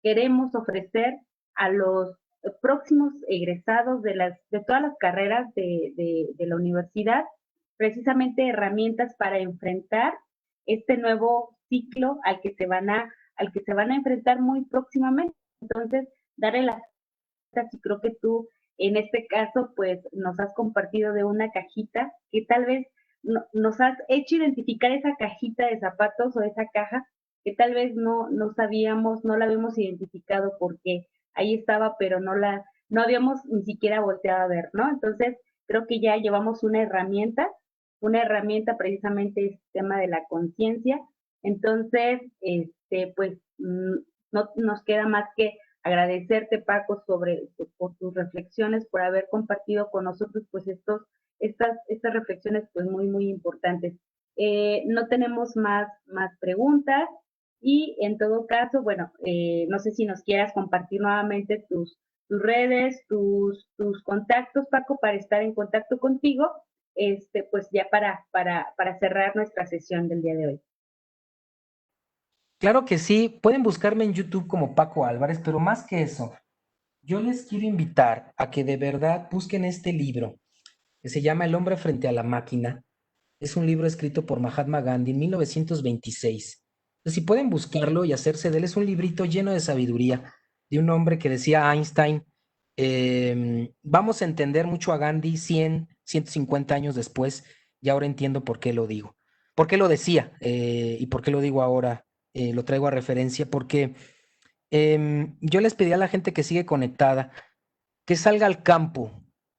queremos ofrecer a los próximos egresados de todas las carreras de la universidad, precisamente herramientas para enfrentar este nuevo ciclo al que se van a enfrentar muy próximamente. Entonces, darle las gracias, y creo que tú en este caso pues nos has compartido de una cajita que tal vez nos has hecho identificar esa cajita de zapatos o esa caja que tal vez no sabíamos, no la habíamos identificado porque ahí estaba, pero no habíamos ni siquiera volteado a ver, ¿no? Entonces, creo que ya llevamos una herramienta precisamente este tema de la conciencia. Entonces, pues no nos queda más que agradecerte, Paco, por tus reflexiones, por haber compartido con nosotros pues estas reflexiones pues muy, muy importantes. No tenemos más preguntas y en todo caso, bueno, no sé si nos quieras compartir nuevamente tus redes, tus contactos, Paco, para estar en contacto contigo, pues ya para cerrar nuestra sesión del día de hoy. Claro que sí, pueden buscarme en YouTube como Paco Álvarez, pero más que eso, yo les quiero invitar a que de verdad busquen este libro que se llama El hombre frente a la máquina. Es un libro escrito por Mahatma Gandhi en 1926. Entonces, si pueden buscarlo y hacerse de él, es un librito lleno de sabiduría de un hombre que decía Einstein, vamos a entender mucho a Gandhi 100, 150 años después, y ahora entiendo por qué lo digo. ¿Por qué lo decía? Y por qué lo digo ahora, lo traigo a referencia, porque yo les pedí a la gente que sigue conectada que salga al campo,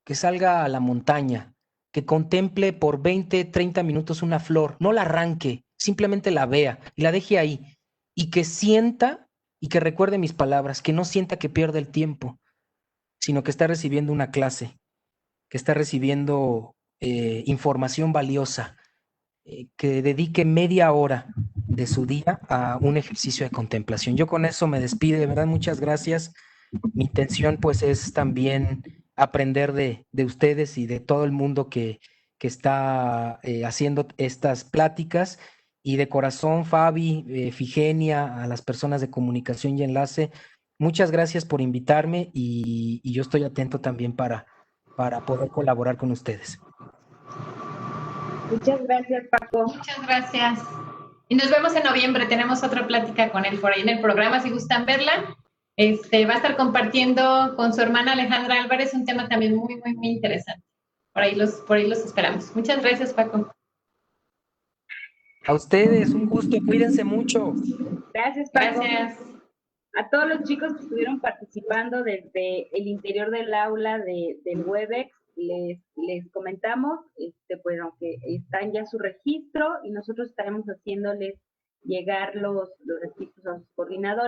que salga a la montaña, que contemple por 20, 30 minutos una flor, no la arranque, simplemente la vea y la deje ahí y que sienta y que recuerde mis palabras, que no sienta que pierde el tiempo, sino que está recibiendo una clase, que está recibiendo información valiosa, que dedique media hora de su día a un ejercicio de contemplación. Yo con eso me despido, de verdad, muchas gracias. Mi intención pues es también aprender de ustedes y de todo el mundo que está haciendo estas pláticas Y de corazón, Fabi, Figenia, a las personas de comunicación y enlace, muchas gracias por invitarme y yo estoy atento también para poder colaborar con ustedes. Muchas gracias, Paco. Muchas gracias. Y nos vemos en noviembre. Tenemos otra plática con él por ahí en el programa, si gustan verla. Va a estar compartiendo con su hermana Alejandra Álvarez un tema también muy, muy, muy interesante. Por ahí los esperamos. Muchas gracias, Paco. A ustedes, un gusto, cuídense mucho. Gracias, Paco. Gracias. A todos los chicos que estuvieron participando desde el interior del aula del Webex, les comentamos, pues aunque están ya su registro y nosotros estaremos haciéndoles llegar los registros a los coordinadores.